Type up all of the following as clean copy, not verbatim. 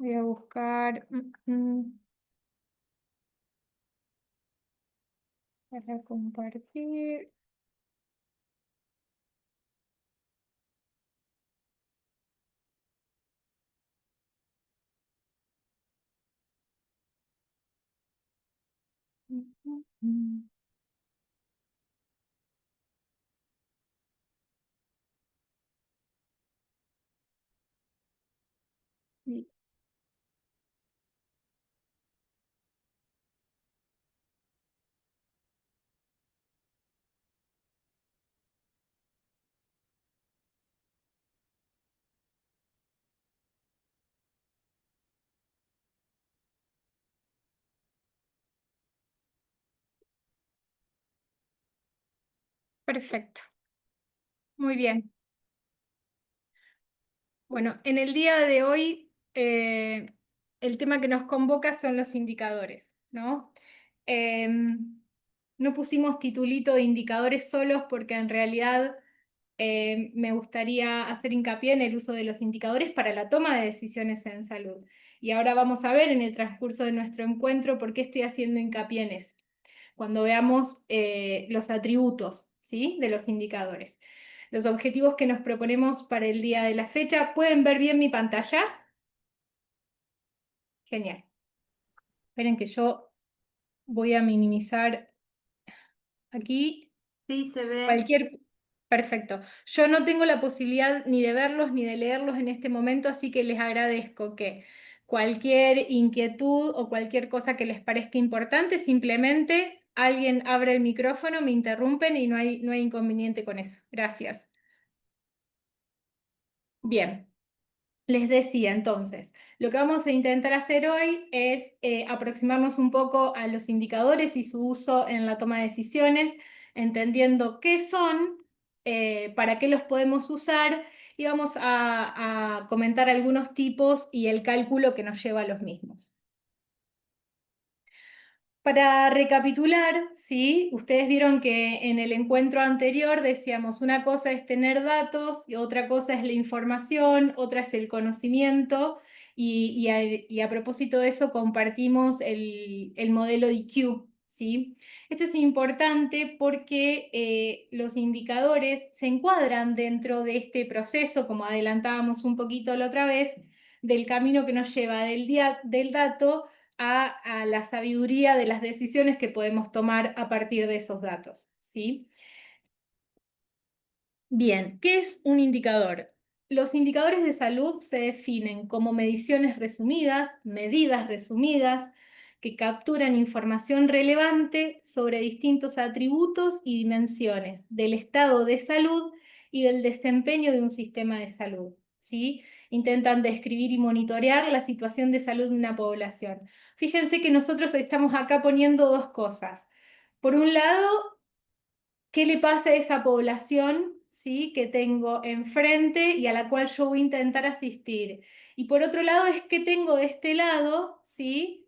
Voy a buscar para compartir. Sí, perfecto, muy bien. Bueno, en el día de hoy el tema que nos convoca son los indicadores, ¿no? No pusimos titulito de indicadores solos porque en realidad me gustaría hacer hincapié en el uso de los indicadores para la toma de decisiones en salud. Y ahora vamos a ver en el transcurso de nuestro encuentro por qué estoy haciendo hincapié en eso, cuando veamos los atributos, ¿sí?, de los indicadores. Los objetivos que nos proponemos para el día de la fecha. ¿Pueden ver bien mi pantalla? Genial. Esperen que yo voy a minimizar aquí. Sí, se ve. Cualquier... Perfecto. Yo no tengo la posibilidad ni de verlos ni de leerlos en este momento, así que les agradezco que cualquier inquietud o cualquier cosa que les parezca importante, simplemente alguien abre el micrófono, me interrumpen y no hay inconveniente con eso. Gracias. Bien. Les decía entonces, lo que vamos a intentar hacer hoy es aproximarnos un poco a los indicadores y su uso en la toma de decisiones, entendiendo qué son, para qué los podemos usar y vamos a comentar algunos tipos y el cálculo que nos lleva a los mismos. Para recapitular, ¿sí? Ustedes vieron que en el encuentro anterior decíamos una cosa es tener datos y otra cosa es la información, otra es el conocimiento y a propósito de eso compartimos el modelo DQ, ¿sí? Esto es importante porque los indicadores se encuadran dentro de este proceso, como adelantábamos un poquito la otra vez, del camino que nos lleva del dato a la sabiduría de las decisiones que podemos tomar a partir de esos datos, ¿sí? Bien, ¿qué es un indicador? Los indicadores de salud se definen como medidas resumidas, que capturan información relevante sobre distintos atributos y dimensiones del estado de salud y del desempeño de un sistema de salud, ¿sí? Intentan describir y monitorear la situación de salud de una población. Fíjense que nosotros estamos acá poniendo dos cosas. Por un lado, qué le pasa a esa población, ¿sí?, que tengo enfrente y a la cual yo voy a intentar asistir. Y por otro lado es qué tengo de este lado, ¿sí?,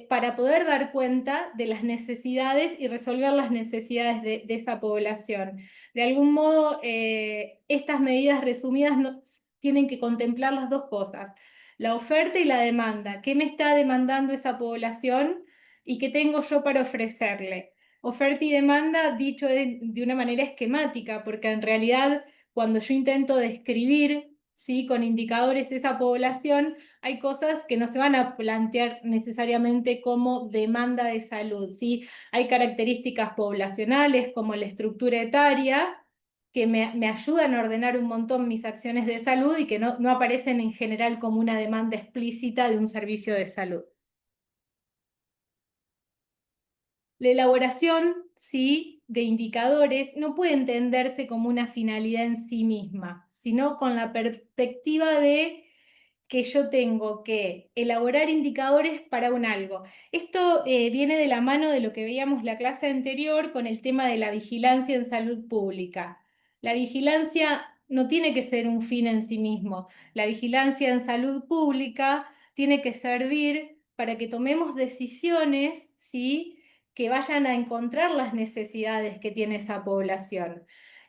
para poder dar cuenta de las necesidades y resolver las necesidades de esa población. De algún modo, estas medidas resumidas tienen que contemplar las dos cosas, la oferta y la demanda. ¿Qué me está demandando esa población y qué tengo yo para ofrecerle? Oferta y demanda dicho de una manera esquemática, porque en realidad cuando yo intento describir, ¿sí?, con indicadores esa población, hay cosas que no se van a plantear necesariamente como demanda de salud, ¿sí? Hay características poblacionales como la estructura etaria que me ayudan a ordenar un montón mis acciones de salud y que no aparecen en general como una demanda explícita de un servicio de salud. La elaboración, sí, de indicadores no puede entenderse como una finalidad en sí misma, sino con la perspectiva de que yo tengo que elaborar indicadores para un algo. Esto viene de la mano de lo que veíamos la clase anterior con el tema de la vigilancia en salud pública. La vigilancia no tiene que ser un fin en sí mismo. La vigilancia en salud pública tiene que servir para que tomemos decisiones, ¿sí?, que vayan a encontrar las necesidades que tiene esa población.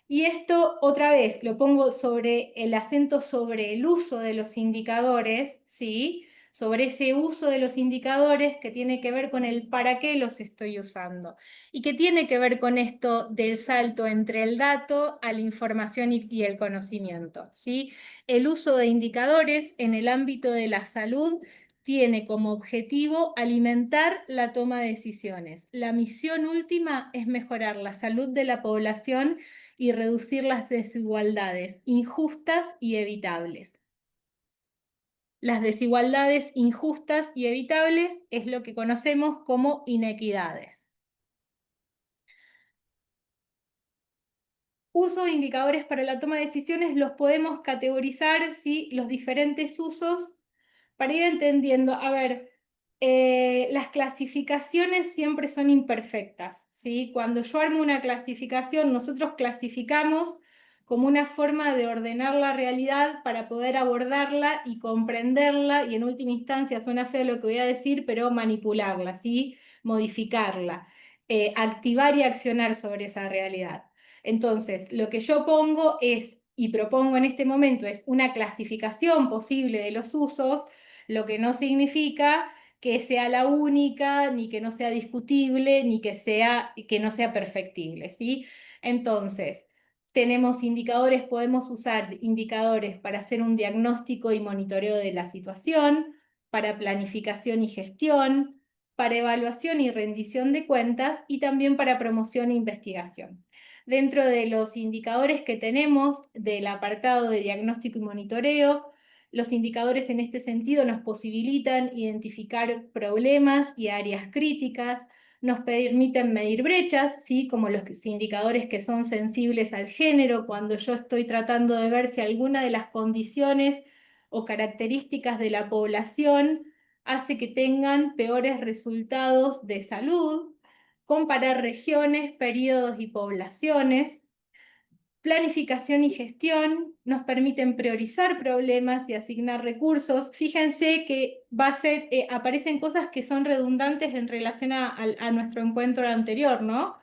Y esto, otra vez, lo pongo sobre el acento sobre el uso de los indicadores, ¿sí? Sobre ese uso de los indicadores que tiene que ver con el para qué los estoy usando y que tiene que ver con esto del salto entre el dato a la información y el conocimiento, ¿sí? El uso de indicadores en el ámbito de la salud tiene como objetivo alimentar la toma de decisiones. La misión última es mejorar la salud de la población y reducir las desigualdades injustas y evitables. Las desigualdades injustas y evitables es lo que conocemos como inequidades. Uso de indicadores para la toma de decisiones los podemos categorizar, ¿sí? Los diferentes usos para ir entendiendo. A ver, las clasificaciones siempre son imperfectas, ¿sí? Cuando yo armo una clasificación, nosotros clasificamos como una forma de ordenar la realidad para poder abordarla y comprenderla y en última instancia, suena feo lo que voy a decir, pero manipularla, ¿sí? Modificarla, activar y accionar sobre esa realidad. Entonces, lo que yo pongo es, y propongo en este momento, es una clasificación posible de los usos, lo que no significa que sea la única, ni que no sea discutible, ni que no sea perfectible, ¿sí? Entonces, tenemos indicadores, podemos usar indicadores para hacer un diagnóstico y monitoreo de la situación, para planificación y gestión, para evaluación y rendición de cuentas y también para promoción e investigación. Dentro de los indicadores que tenemos del apartado de diagnóstico y monitoreo, los indicadores en este sentido nos posibilitan identificar problemas y áreas críticas, nos permiten medir brechas, ¿sí? Como los indicadores que son sensibles al género, cuando yo estoy tratando de ver si alguna de las condiciones o características de la población hace que tengan peores resultados de salud, comparar regiones, periodos y poblaciones. Planificación y gestión nos permiten priorizar problemas y asignar recursos. Fíjense que aparecen cosas que son redundantes en relación a nuestro encuentro anterior, ¿no?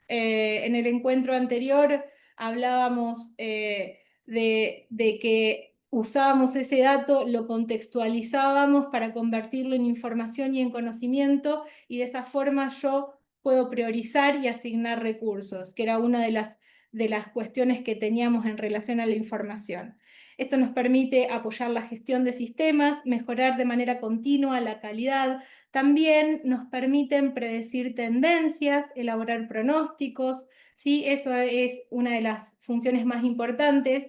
En el encuentro anterior hablábamos de que usábamos ese dato, lo contextualizábamos para convertirlo en información y en conocimiento, y de esa forma yo puedo priorizar y asignar recursos, que era una de las cuestiones que teníamos en relación a la información. Esto nos permite apoyar la gestión de sistemas, mejorar de manera continua la calidad. También nos permiten predecir tendencias, elaborar pronósticos, ¿sí? Eso es una de las funciones más importantes.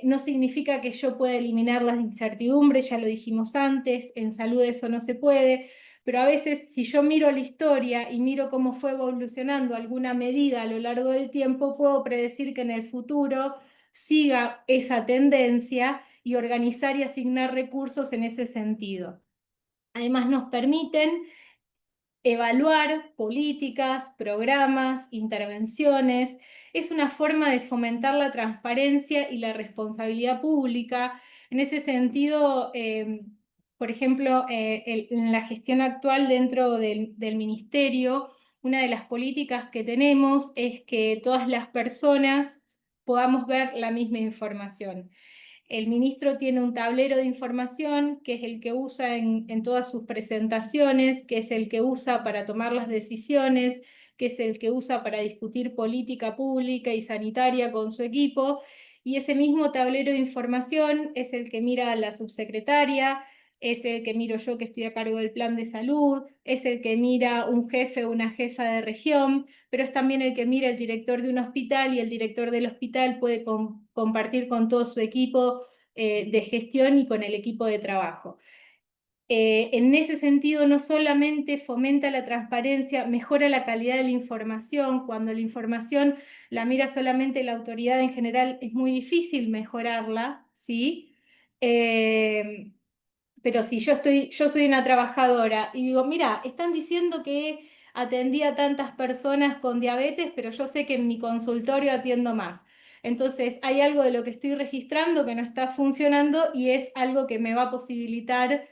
No significa que yo pueda eliminar las incertidumbres, ya lo dijimos antes, en salud eso no se puede, pero a veces si yo miro la historia y miro cómo fue evolucionando alguna medida a lo largo del tiempo, puedo predecir que en el futuro siga esa tendencia y organizar y asignar recursos en ese sentido. Además nos permiten evaluar políticas, programas, intervenciones. Es una forma de fomentar la transparencia y la responsabilidad pública. En ese sentido, por ejemplo, en la gestión actual dentro del ministerio, una de las políticas que tenemos es que todas las personas podamos ver la misma información. El ministro tiene un tablero de información que es el que usa en todas sus presentaciones, que es el que usa para tomar las decisiones, que es el que usa para discutir política pública y sanitaria con su equipo. Y ese mismo tablero de información es el que mira la subsecretaria, es el que miro yo que estoy a cargo del plan de salud, es el que mira un jefe o una jefa de región, pero es también el que mira el director de un hospital y el director del hospital puede compartir con todo su equipo de gestión y con el equipo de trabajo. En ese sentido, no solamente fomenta la transparencia, mejora la calidad de la información. Cuando la información la mira solamente la autoridad en general, es muy difícil mejorarla, ¿sí? Pero si yo soy una trabajadora y digo, mira, están diciendo que atendí a tantas personas con diabetes, pero yo sé que en mi consultorio atiendo más. Entonces, hay algo de lo que estoy registrando que no está funcionando y es algo que me va a posibilitar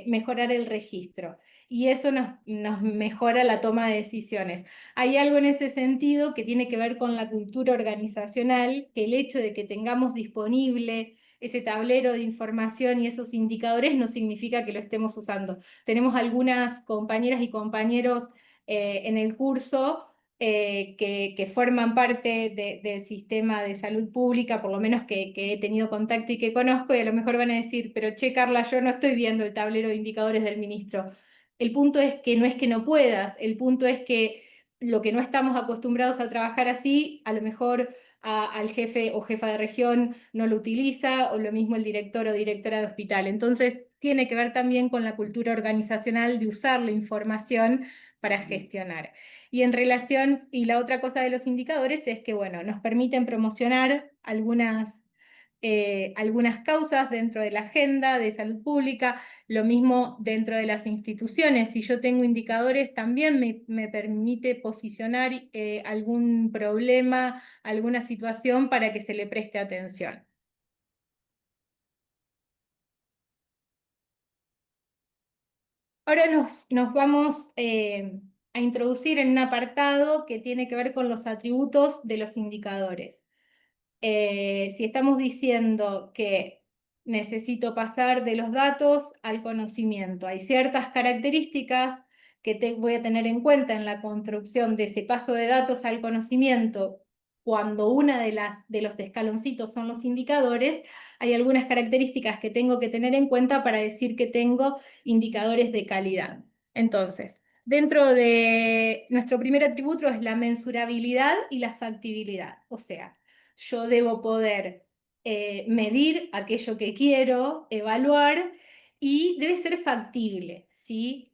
mejorar el registro. y eso nos mejora la toma de decisiones. Hay algo en ese sentido que tiene que ver con la cultura organizacional, que el hecho de que tengamos disponible ese tablero de información y esos indicadores no significa que lo estemos usando. Tenemos algunas compañeras y compañeros en el curso que forman parte del sistema de salud pública, por lo menos que he tenido contacto y que conozco, y a lo mejor van a decir, pero che, Carla, yo no estoy viendo el tablero de indicadores del ministro. El punto es que no puedas, el punto es que lo que no estamos acostumbrados a trabajar así, a lo mejor al jefe o jefa de región no lo utiliza, o lo mismo el director o directora de hospital. Entonces, tiene que ver también con la cultura organizacional de usar la información para gestionar. Y en relación, y la otra cosa de los indicadores es que, bueno, nos permiten promocionar algunas causas dentro de la agenda de salud pública, lo mismo dentro de las instituciones. Si yo tengo indicadores, también me permite posicionar algún problema, alguna situación para que se le preste atención. Ahora nos vamos a introducir en un apartado que tiene que ver con los atributos de los indicadores. Si estamos diciendo que necesito pasar de los datos al conocimiento, hay ciertas características que voy a tener en cuenta en la construcción de ese paso de datos al conocimiento. Cuando una de los escaloncitos son los indicadores, hay algunas características que tengo que tener en cuenta para decir que tengo indicadores de calidad. Entonces, dentro de nuestro primer atributo es la mensurabilidad y la factibilidad, o sea, yo debo poder medir aquello que quiero, evaluar y debe ser factible, ¿sí?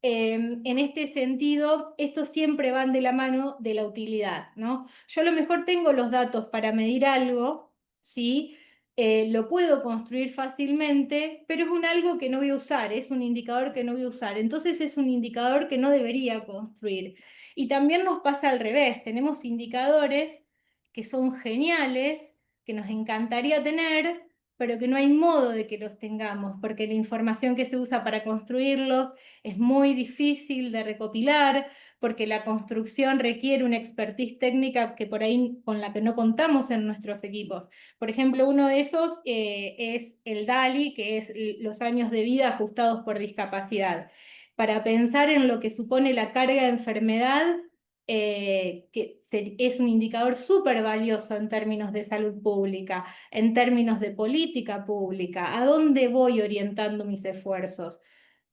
En este sentido, estos siempre van de la mano de la utilidad, ¿no? Yo a lo mejor tengo los datos para medir algo, ¿sí? Lo puedo construir fácilmente, pero es un algo que no voy a usar, es un indicador que no voy a usar, entonces es un indicador que no debería construir. Y también nos pasa al revés, tenemos indicadores que son geniales, que nos encantaría tener, pero que no hay modo de que los tengamos, porque la información que se usa para construirlos es muy difícil de recopilar, porque la construcción requiere una expertise técnica que por ahí con la que no contamos en nuestros equipos. Por ejemplo, uno de esos es el DALI, que es los años de vida ajustados por discapacidad. Para pensar en lo que supone la carga de enfermedad, es un indicador súper valioso en términos de salud pública, en términos de política pública, a dónde voy orientando mis esfuerzos.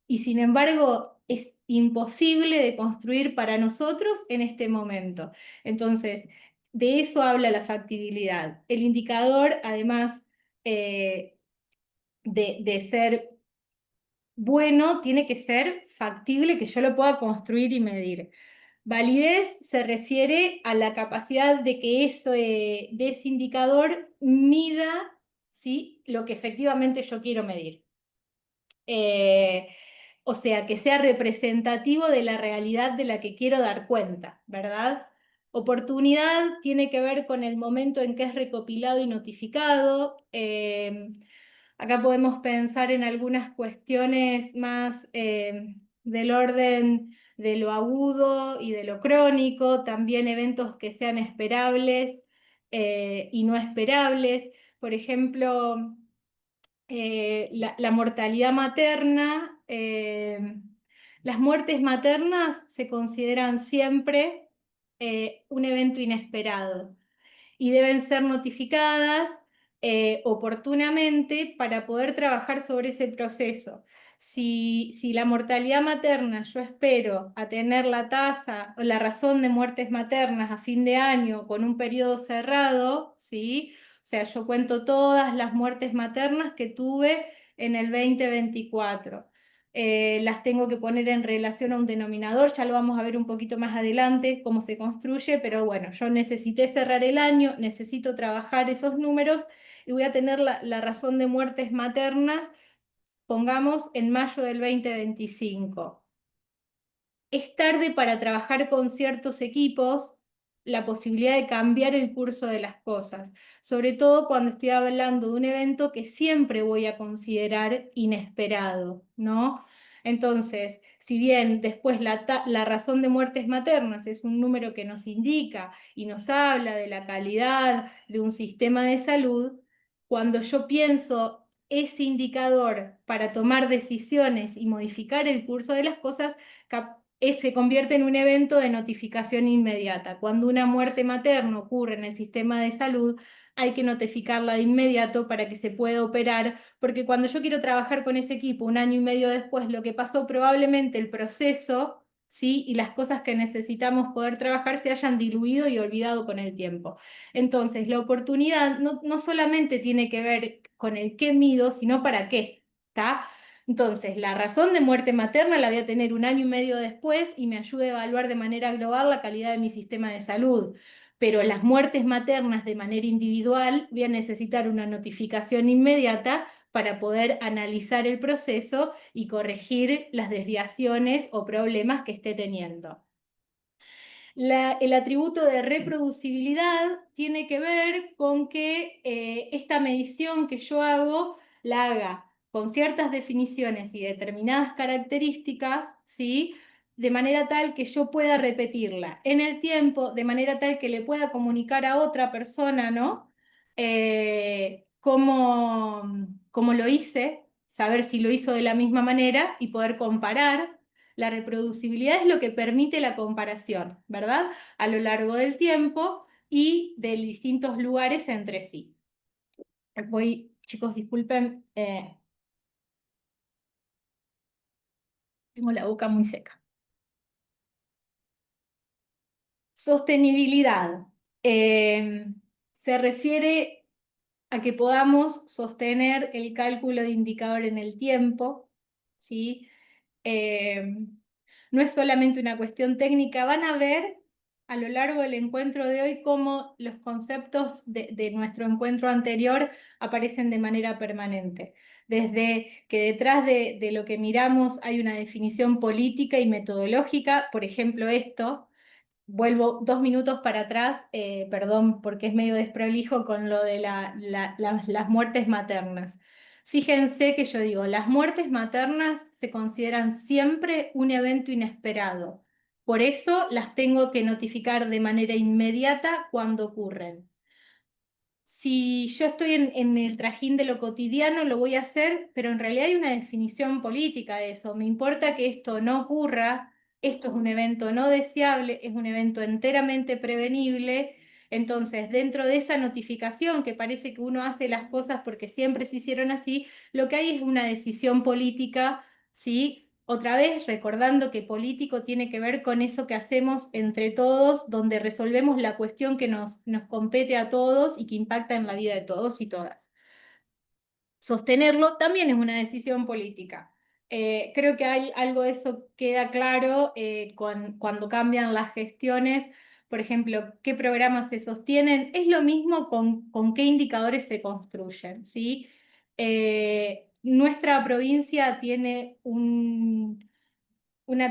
Y sin embargo, es imposible de construir para nosotros en este momento. Entonces, de eso habla la factibilidad. El indicador, además de ser bueno, tiene que ser factible, que yo lo pueda construir y medir. Validez se refiere a la capacidad de que de ese indicador mida, ¿sí?, lo que efectivamente yo quiero medir. O sea, que sea representativo de la realidad de la que quiero dar cuenta, ¿verdad? Oportunidad tiene que ver con el momento en que es recopilado y notificado. Acá podemos pensar en algunas cuestiones más del orden de lo agudo y de lo crónico, también eventos que sean esperables y no esperables. Por ejemplo, la mortalidad materna, las muertes maternas se consideran siempre un evento inesperado y deben ser notificadas oportunamente para poder trabajar sobre ese proceso. Si la mortalidad materna yo espero a tener la tasa o la razón de muertes maternas a fin de año con un periodo cerrado, ¿sí? O sea, yo cuento todas las muertes maternas que tuve en el 2024. Las tengo que poner en relación a un denominador, ya lo vamos a ver un poquito más adelante cómo se construye, pero bueno, yo necesité cerrar el año, necesito trabajar esos números y voy a tener la razón de muertes maternas, pongamos, en mayo del 2025. Es tarde para trabajar con ciertos equipos la posibilidad de cambiar el curso de las cosas, sobre todo cuando estoy hablando de un evento que siempre voy a considerar inesperado, ¿no? Entonces, si bien después la razón de muertes maternas es un número que nos indica y nos habla de la calidad de un sistema de salud, cuando yo pienso ese indicador para tomar decisiones y modificar el curso de las cosas, se convierte en un evento de notificación inmediata. Cuando una muerte materna ocurre en el sistema de salud, hay que notificarla de inmediato para que se pueda operar, porque cuando yo quiero trabajar con ese equipo un año y medio después, lo que pasó probablemente el proceso, ¿sí? Y las cosas que necesitamos poder trabajar se hayan diluido y olvidado con el tiempo. Entonces, la oportunidad no solamente tiene que ver con el qué mido, sino para qué, ¿está? Entonces, la razón de muerte materna la voy a tener un año y medio después y me ayuda a evaluar de manera global la calidad de mi sistema de salud. Pero las muertes maternas de manera individual voy a necesitar una notificación inmediata para poder analizar el proceso y corregir las desviaciones o problemas que esté teniendo. El atributo de reproducibilidad tiene que ver con que esta medición que yo hago la haga con ciertas definiciones y determinadas características, ¿sí? De manera tal que yo pueda repetirla en el tiempo, de manera tal que le pueda comunicar a otra persona, ¿no? Cómo lo hice, saber si lo hizo de la misma manera y poder comparar. La reproducibilidad es lo que permite la comparación, ¿verdad? A lo largo del tiempo y de distintos lugares entre sí. Chicos, disculpen, tengo la boca muy seca. Sostenibilidad. Eh, Se refiere a que podamos sostener el cálculo de indicador en el tiempo, ¿sí? Eh, no es solamente una cuestión técnica, van a ver a lo largo del encuentro de hoy cómo los conceptos de nuestro encuentro anterior aparecen de manera permanente. Desde que detrás de lo que miramos hay una definición política y metodológica, por ejemplo, esto. Vuelvo 2 minutos para atrás, perdón, porque es medio desprolijo con lo de las muertes maternas. Fíjense que yo digo, las muertes maternas se consideran siempre un evento inesperado. Por eso las tengo que notificar de manera inmediata cuando ocurren. Si yo estoy en el trajín de lo cotidiano, lo voy a hacer, pero en realidad hay una definición política de eso. Me importa que esto no ocurra, esto es un evento no deseable, es un evento enteramente prevenible. Entonces, dentro de esa notificación, que parece que uno hace las cosas porque siempre se hicieron así, lo que hay es una decisión política, ¿sí? Otra vez recordando que político tiene que ver con eso que hacemos entre todos, donde resolvemos la cuestión que nos compete a todos y que impacta en la vida de todos y todas. Sostenerlo también es una decisión política. Creo que hay algo de eso queda claro cuando cambian las gestiones, por ejemplo, qué programas se sostienen. Es lo mismo con qué indicadores se construyen, ¿sí? Nuestra provincia tiene una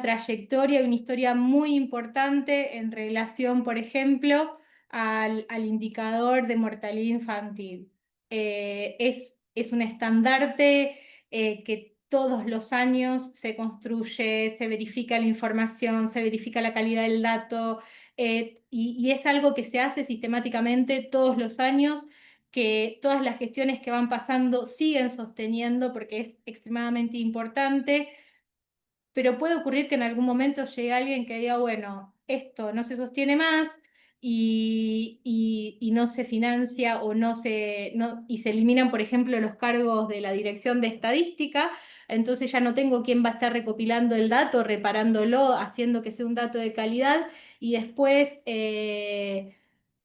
trayectoria y una historia muy importante en relación, por ejemplo, al indicador de mortalidad infantil. Es un estandarte que todos los años se construye, se verifica la información, se verifica la calidad del dato, y es algo que se hace sistemáticamente todos los años, que todas las gestiones que van pasando siguen sosteniendo porque es extremadamente importante, pero puede ocurrir que en algún momento llegue alguien que diga, bueno, esto no se sostiene más y no se financia o y se eliminan, por ejemplo, los cargos de la Dirección de Estadística, entonces ya no tengo quién va a estar recopilando el dato, reparándolo, haciendo que sea un dato de calidad y después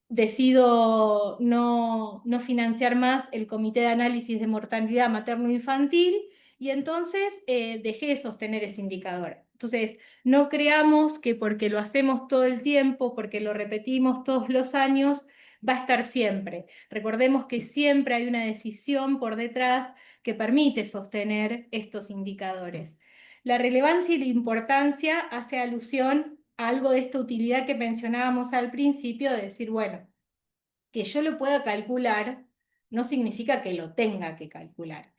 decido no financiar más el Comité de Análisis de Mortalidad Materno-Infantil y entonces dejé de sostener ese indicador. Entonces, no creamos que porque lo hacemos todo el tiempo, porque lo repetimos todos los años, va a estar siempre. Recordemos que siempre hay una decisión por detrás que permite sostener estos indicadores. La relevancia y la importancia hace alusión a algo de esta utilidad que mencionábamos al principio, de decir, bueno, que yo lo pueda calcular no significa que lo tenga que calcular.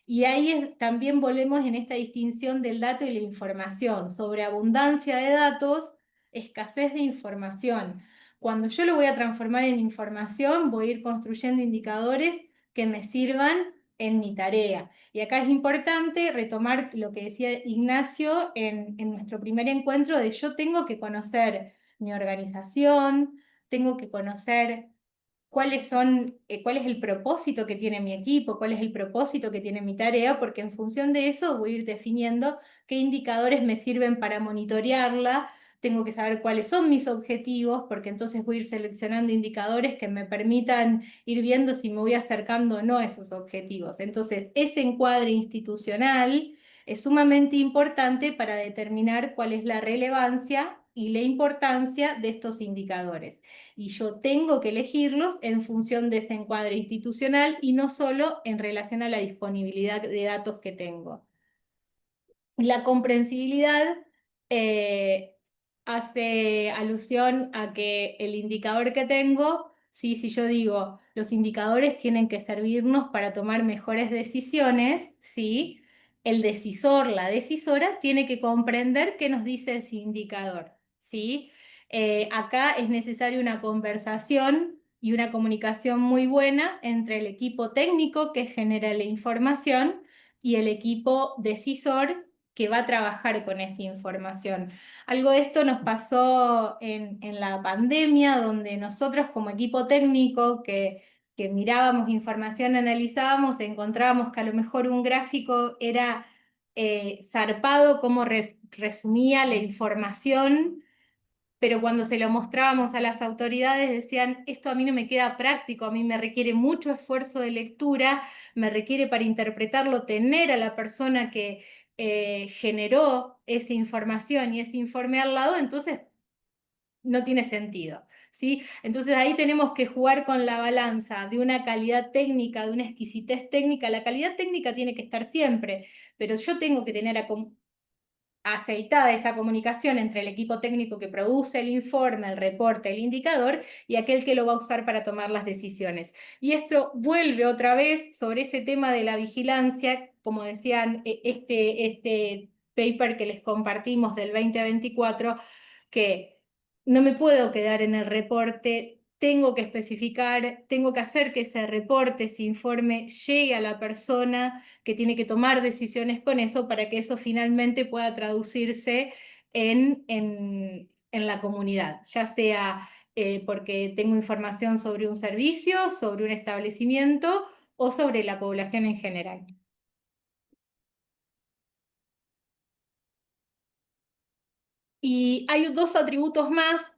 Y ahí también volvemos en esta distinción del dato y la información, sobre abundancia de datos, escasez de información. Cuando yo lo voy a transformar en información, voy a ir construyendo indicadores que me sirvan en mi tarea. Y acá es importante retomar lo que decía Ignacio en nuestro primer encuentro de yo tengo que conocer mi organización, tengo que conocer cuál es el propósito que tiene mi equipo, cuál es el propósito que tiene mi tarea, porque en función de eso voy a ir definiendo qué indicadores me sirven para monitorearla. Tengo que saber cuáles son mis objetivos, porque entonces voy a ir seleccionando indicadores que me permitan ir viendo si me voy acercando o no a esos objetivos. Entonces, ese encuadre institucional es sumamente importante para determinar cuál es la relevancia y la importancia de estos indicadores. Y yo tengo que elegirlos en función de ese encuadre institucional y no solo en relación a la disponibilidad de datos que tengo. La comprensibilidad eh, hace alusión a que el indicador que tengo, sí, si yo digo, los indicadores tienen que servirnos para tomar mejores decisiones, ¿sí? El decisor, la decisora, tiene que comprender qué nos dice ese indicador, ¿sí? Acá es necesaria una conversación y una comunicación muy buena entre el equipo técnico que genera la información y el equipo decisor que va a trabajar con esa información. Algo de esto nos pasó en la pandemia, donde nosotros como equipo técnico que mirábamos información, analizábamos, encontrábamos que a lo mejor un gráfico era zarpado, cómo resumía la información, pero cuando se lo mostrábamos a las autoridades decían, esto a mí no me queda práctico, a mí me requiere mucho esfuerzo de lectura, me requiere para interpretarlo tener a la persona que generó esa información y ese informe al lado, entonces no tiene sentido, ¿sí? Entonces ahí tenemos que jugar con la balanza de una calidad técnica, de una exquisitez técnica. La calidad técnica tiene que estar siempre, pero yo tengo que tener aceitada esa comunicación entre el equipo técnico que produce el informe, el reporte, el indicador y aquel que lo va a usar para tomar las decisiones. Y esto vuelve otra vez sobre ese tema de la vigilancia, como decían, este paper que les compartimos del 2024, que no me puedo quedar en el reporte, tengo que especificar, tengo que hacer que ese reporte, ese informe llegue a la persona que tiene que tomar decisiones con eso para que eso finalmente pueda traducirse en la comunidad, ya sea porque tengo información sobre un servicio, sobre un establecimiento o sobre la población en general. Y hay dos atributos más,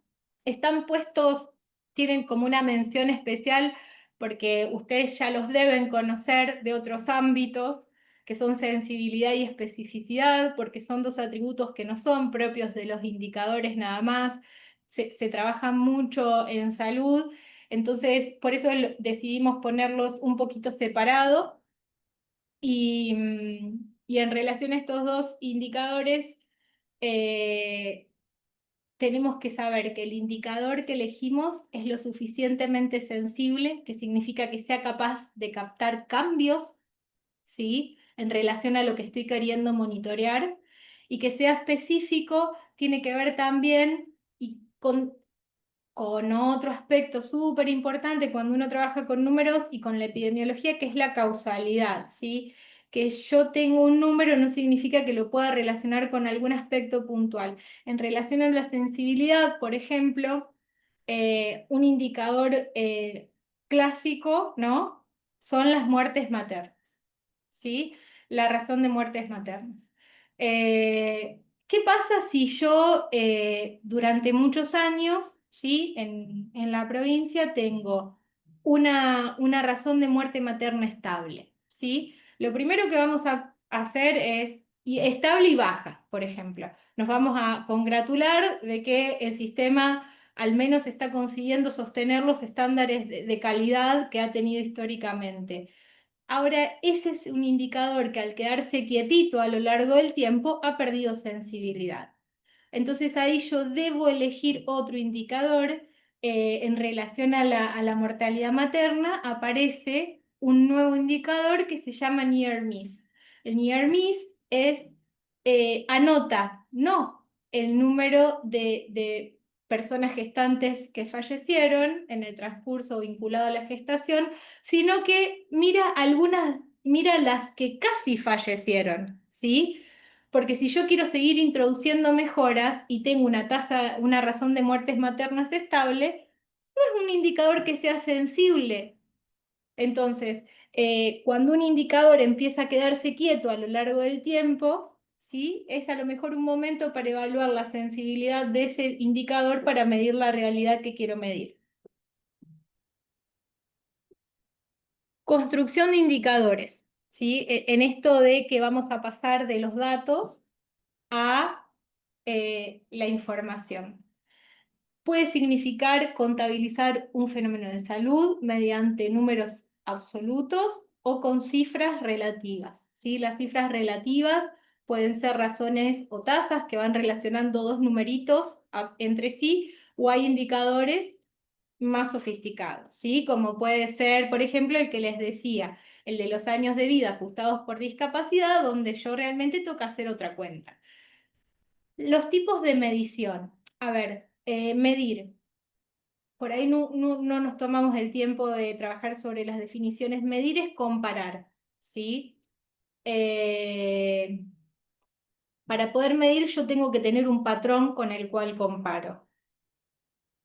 están puestos, tienen como una mención especial porque ustedes ya los deben conocer de otros ámbitos, que son sensibilidad y especificidad, porque son dos atributos que no son propios de los indicadores nada más, se trabajan mucho en salud, entonces por eso decidimos ponerlos un poquito separados y en relación a estos dos indicadores, eh, tenemos que saber que el indicador que elegimos es lo suficientemente sensible, que significa que sea capaz de captar cambios, ¿sí? En relación a lo que estoy queriendo monitorear, y que sea específico, tiene que ver también y con otro aspecto súper importante cuando uno trabaja con números y con la epidemiología, que es la causalidad, ¿sí? Que yo tengo un número no significa que lo pueda relacionar con algún aspecto puntual. En relación a la sensibilidad, por ejemplo, un indicador clásico, ¿no? Son las muertes maternas, ¿sí? La razón de muertes maternas. ¿Qué pasa si yo durante muchos años, ¿sí? En la provincia tengo una razón de muerte materna estable, ¿sí? Lo primero que vamos a hacer es, y estable y baja, por ejemplo. Nos vamos a congratular de que el sistema al menos está consiguiendo sostener los estándares de calidad que ha tenido históricamente. Ahora, ese es un indicador que al quedarse quietito a lo largo del tiempo ha perdido sensibilidad. Entonces ahí yo debo elegir otro indicador en relación a la mortalidad materna. Aparece un nuevo indicador que se llama Near Miss. El Near Miss es, anota, no el número de personas gestantes que fallecieron en el transcurso vinculado a la gestación, sino que mira las que casi fallecieron, ¿sí? Porque si yo quiero seguir introduciendo mejoras y tengo una razón de muertes maternas estable, no es un indicador que sea sensible. Entonces, cuando un indicador empieza a quedarse quieto a lo largo del tiempo, ¿sí? Es a lo mejor un momento para evaluar la sensibilidad de ese indicador para medir la realidad que quiero medir. Construcción de indicadores, ¿sí? En esto de que vamos a pasar de los datos a la información. Puede significar contabilizar un fenómeno de salud mediante números absolutos o con cifras relativas, ¿sí? Las cifras relativas pueden ser razones o tasas que van relacionando dos numeritos entre sí, o hay indicadores más sofisticados, ¿sí? Como puede ser, por ejemplo, el que les decía, el de los años de vida ajustados por discapacidad, donde yo realmente toca hacer otra cuenta. Los tipos de medición. A ver, medir. Por ahí no nos tomamos el tiempo de trabajar sobre las definiciones. Medir es comparar, ¿sí? Eh, para poder medir yo tengo que tener un patrón con el cual comparo.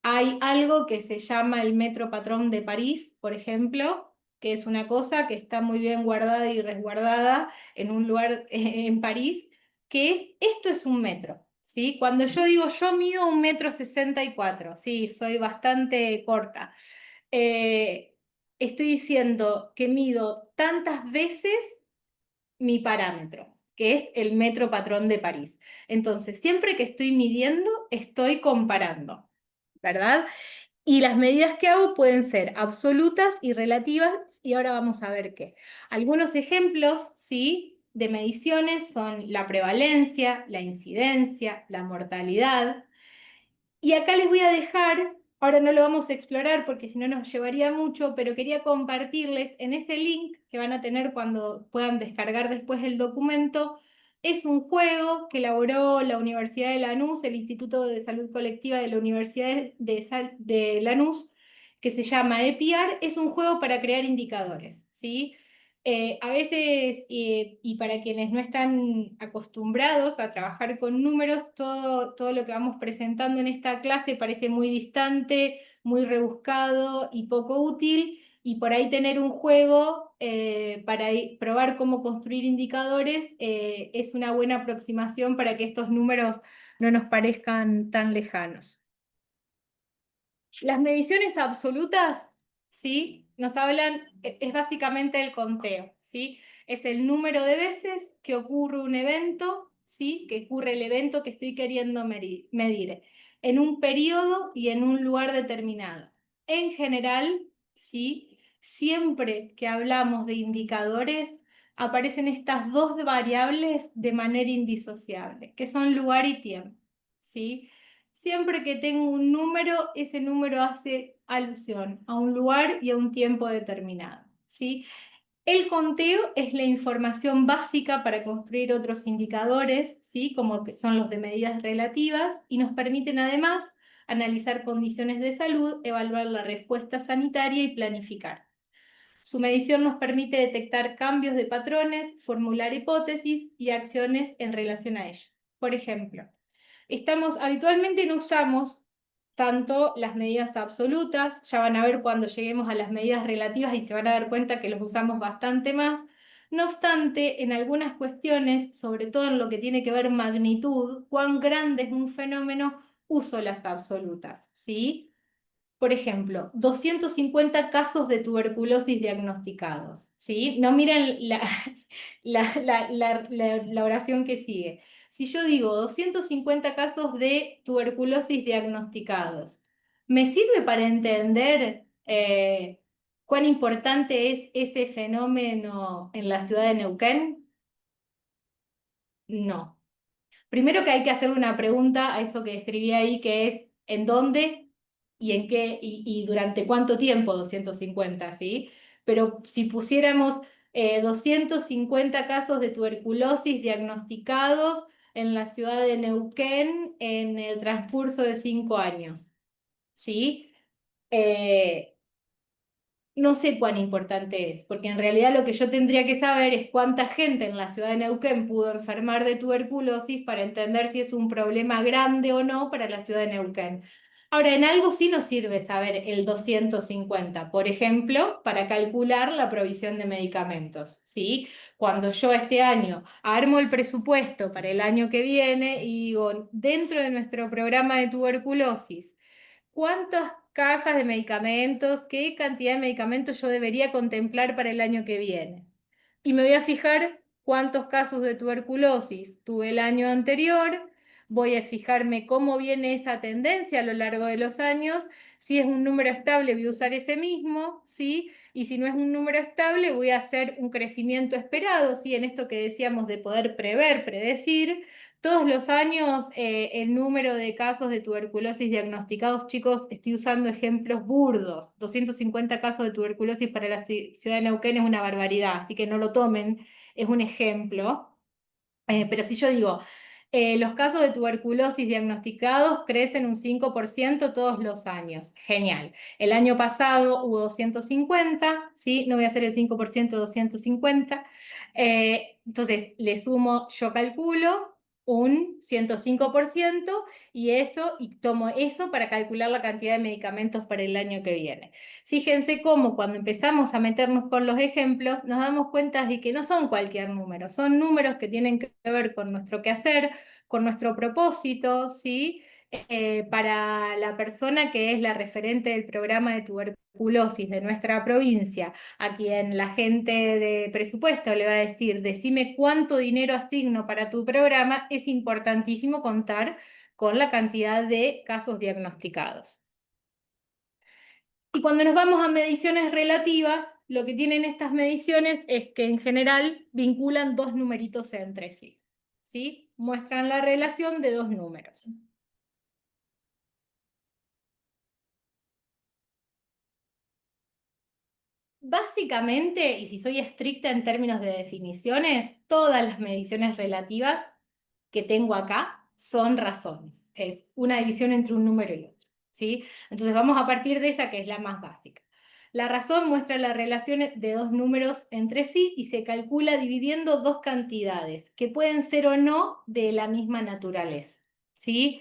Hay algo que se llama el metro patrón de París, por ejemplo, que es una cosa que está muy bien guardada y resguardada en un lugar en París, que es, esto es un metro, ¿sí? Cuando yo digo yo mido 1,64 m, sí, soy bastante corta. Estoy diciendo que mido tantas veces mi parámetro, que es el metro patrón de París. Entonces, siempre que estoy midiendo, estoy comparando, ¿verdad? Y las medidas que hago pueden ser absolutas y relativas, y ahora vamos a ver qué. Algunos ejemplos, ¿sí? De mediciones son la prevalencia, la incidencia, la mortalidad. Y acá les voy a dejar, ahora no lo vamos a explorar porque si no nos llevaría mucho, pero quería compartirles en ese link que van a tener cuando puedan descargar después el documento. Es un juego que elaboró la Universidad de Lanús, el Instituto de Salud Colectiva de la Universidad de Lanús, que se llama EPIAR. Es un juego para crear indicadores, ¿sí? A veces, y para quienes no están acostumbrados a trabajar con números, todo lo que vamos presentando en esta clase parece muy distante, muy rebuscado y poco útil, y por ahí tener un juego para probar cómo construir indicadores es una buena aproximación para que estos números no nos parezcan tan lejanos. Las mediciones absolutas, ¿sí? Nos hablan, es básicamente el conteo, ¿sí? Es el número de veces que ocurre un evento, ¿sí? Que ocurre el evento que estoy queriendo medir en un periodo y en un lugar determinado. En general, ¿sí? Siempre que hablamos de indicadores, aparecen estas dos variables de manera indisociable, que son lugar y tiempo, ¿sí? Siempre que tengo un número, ese número hace alusión a un lugar y a un tiempo determinado, ¿sí? El conteo es la información básica para construir otros indicadores, ¿sí? Como que son los de medidas relativas, y nos permiten además analizar condiciones de salud, evaluar la respuesta sanitaria y planificar. Su medición nos permite detectar cambios de patrones, formular hipótesis y acciones en relación a ello. Por ejemplo, habitualmente no usamos tanto las medidas absolutas, ya van a ver cuando lleguemos a las medidas relativas y se van a dar cuenta que los usamos bastante más. No obstante, en algunas cuestiones, sobre todo en lo que tiene que ver magnitud, cuán grande es un fenómeno, uso las absolutas, ¿sí? Por ejemplo, 250 casos de tuberculosis diagnosticados, ¿sí? No miren la oración que sigue. Si yo digo 250 casos de tuberculosis diagnosticados, ¿me sirve para entender cuán importante es ese fenómeno en la ciudad de Neuquén? No. Primero que hay que hacerle una pregunta a eso que escribí ahí, que es ¿en dónde y en qué y durante cuánto tiempo 250, ¿sí? pero si pusiéramos 250 casos de tuberculosis diagnosticados en la ciudad de Neuquén en el transcurso de 5 años, ¿sí? Eh, no sé cuán importante es, porque en realidad lo que yo tendría que saber es cuánta gente en la ciudad de Neuquén pudo enfermar de tuberculosis para entender si es un problema grande o no para la ciudad de Neuquén. Ahora, en algo sí nos sirve saber el 250, por ejemplo, para calcular la provisión de medicamentos, ¿sí? Cuando yo este año armo el presupuesto para el año que viene y digo, dentro de nuestro programa de tuberculosis, ¿cuántas cajas de medicamentos, qué cantidad de medicamentos yo debería contemplar para el año que viene? Y me voy a fijar cuántos casos de tuberculosis tuve el año anterior, voy a fijarme cómo viene esa tendencia a lo largo de los años, si es un número estable voy a usar ese mismo, ¿sí? Y si no es un número estable voy a hacer un crecimiento esperado, ¿sí? En esto que decíamos de poder prever, predecir. Todos los años el número de casos de tuberculosis diagnosticados, chicos, estoy usando ejemplos burdos. 250 casos de tuberculosis para la ciudad de Neuquén es una barbaridad, así que no lo tomen, es un ejemplo. Pero si yo digo, los casos de tuberculosis diagnosticados crecen un 5% todos los años. Genial. El año pasado hubo 250, ¿sí? No voy a hacer el 5% de 250. Entonces, le sumo, yo calculo un 105% y eso, y tomo eso para calcular la cantidad de medicamentos para el año que viene. Fíjense cómo cuando empezamos a meternos con los ejemplos, nos damos cuenta de que no son cualquier número, son números que tienen que ver con nuestro quehacer, con nuestro propósito, ¿sí? Para la persona que es la referente del programa de tuberculosis de nuestra provincia, a quien la gente de presupuesto le va a decir, decime cuánto dinero asigno para tu programa, es importantísimo contar con la cantidad de casos diagnosticados. Y cuando nos vamos a mediciones relativas, lo que tienen estas mediciones es que en general vinculan dos numeritos entre sí, ¿sí? Muestran la relación de dos números. Básicamente, y si soy estricta en términos de definiciones, todas las mediciones relativas que tengo acá son razones. Es una división entre un número y otro, ¿sí? Entonces vamos a partir de esa que es la más básica. La razón muestra la relación de dos números entre sí y se calcula dividiendo dos cantidades que pueden ser o no de la misma naturaleza, ¿sí?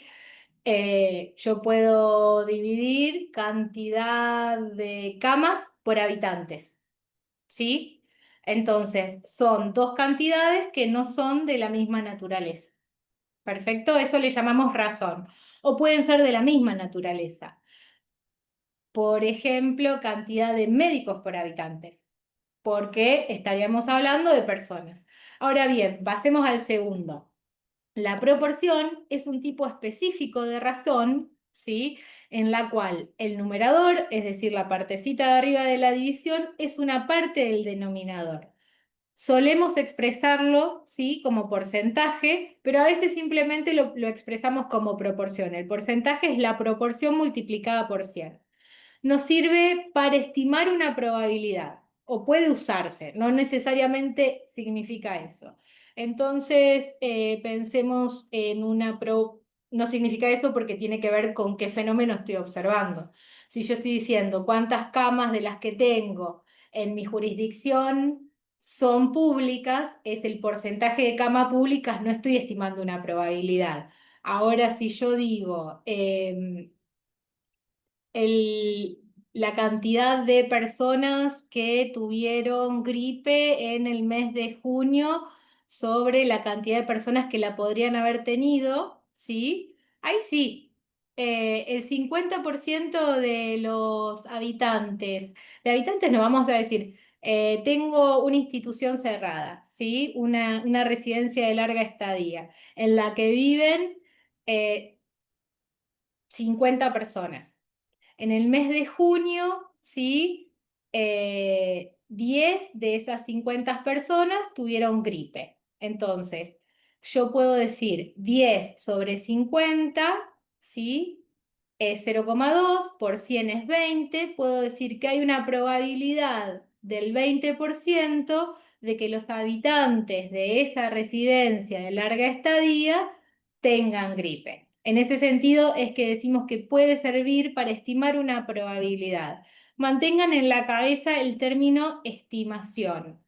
Yo puedo dividir cantidad de camas por habitantes, ¿sí? Entonces, son dos cantidades que no son de la misma naturaleza. Perfecto, eso le llamamos razón. O pueden ser de la misma naturaleza. Por ejemplo, cantidad de médicos por habitantes, porque estaríamos hablando de personas. Ahora bien, pasemos al segundo. La proporción es un tipo específico de razón, ¿sí? En la cual el numerador, es decir, la partecita de arriba de la división, es una parte del denominador. Solemos expresarlo, ¿sí? Como porcentaje, pero a veces simplemente lo expresamos como proporción. El porcentaje es la proporción multiplicada por 100. Nos sirve para estimar una probabilidad o puede usarse, no necesariamente significa eso. Entonces, pensemos en no significa eso porque tiene que ver con qué fenómeno estoy observando. Si yo estoy diciendo cuántas camas de las que tengo en mi jurisdicción son públicas, es el porcentaje de camas públicas, no estoy estimando una probabilidad. Ahora, si yo digo, el- la cantidad de personas que tuvieron gripe en el mes de junio sobre la cantidad de personas que la podrían haber tenido, ¿sí? Ahí sí, el 50% de habitantes no vamos a decir, tengo una institución cerrada, ¿sí? Una residencia de larga estadía en la que viven 50 personas. En el mes de junio, ¿sí? 10 de esas 50 personas tuvieron gripe. Entonces, yo puedo decir 10 sobre 50, ¿sí? Es 0,2, por 100 es 20. Puedo decir que hay una probabilidad del 20% de que los habitantes de esa residencia de larga estadía tengan gripe. En ese sentido es que decimos que puede servir para estimar una probabilidad. Mantengan en la cabeza el término estimación.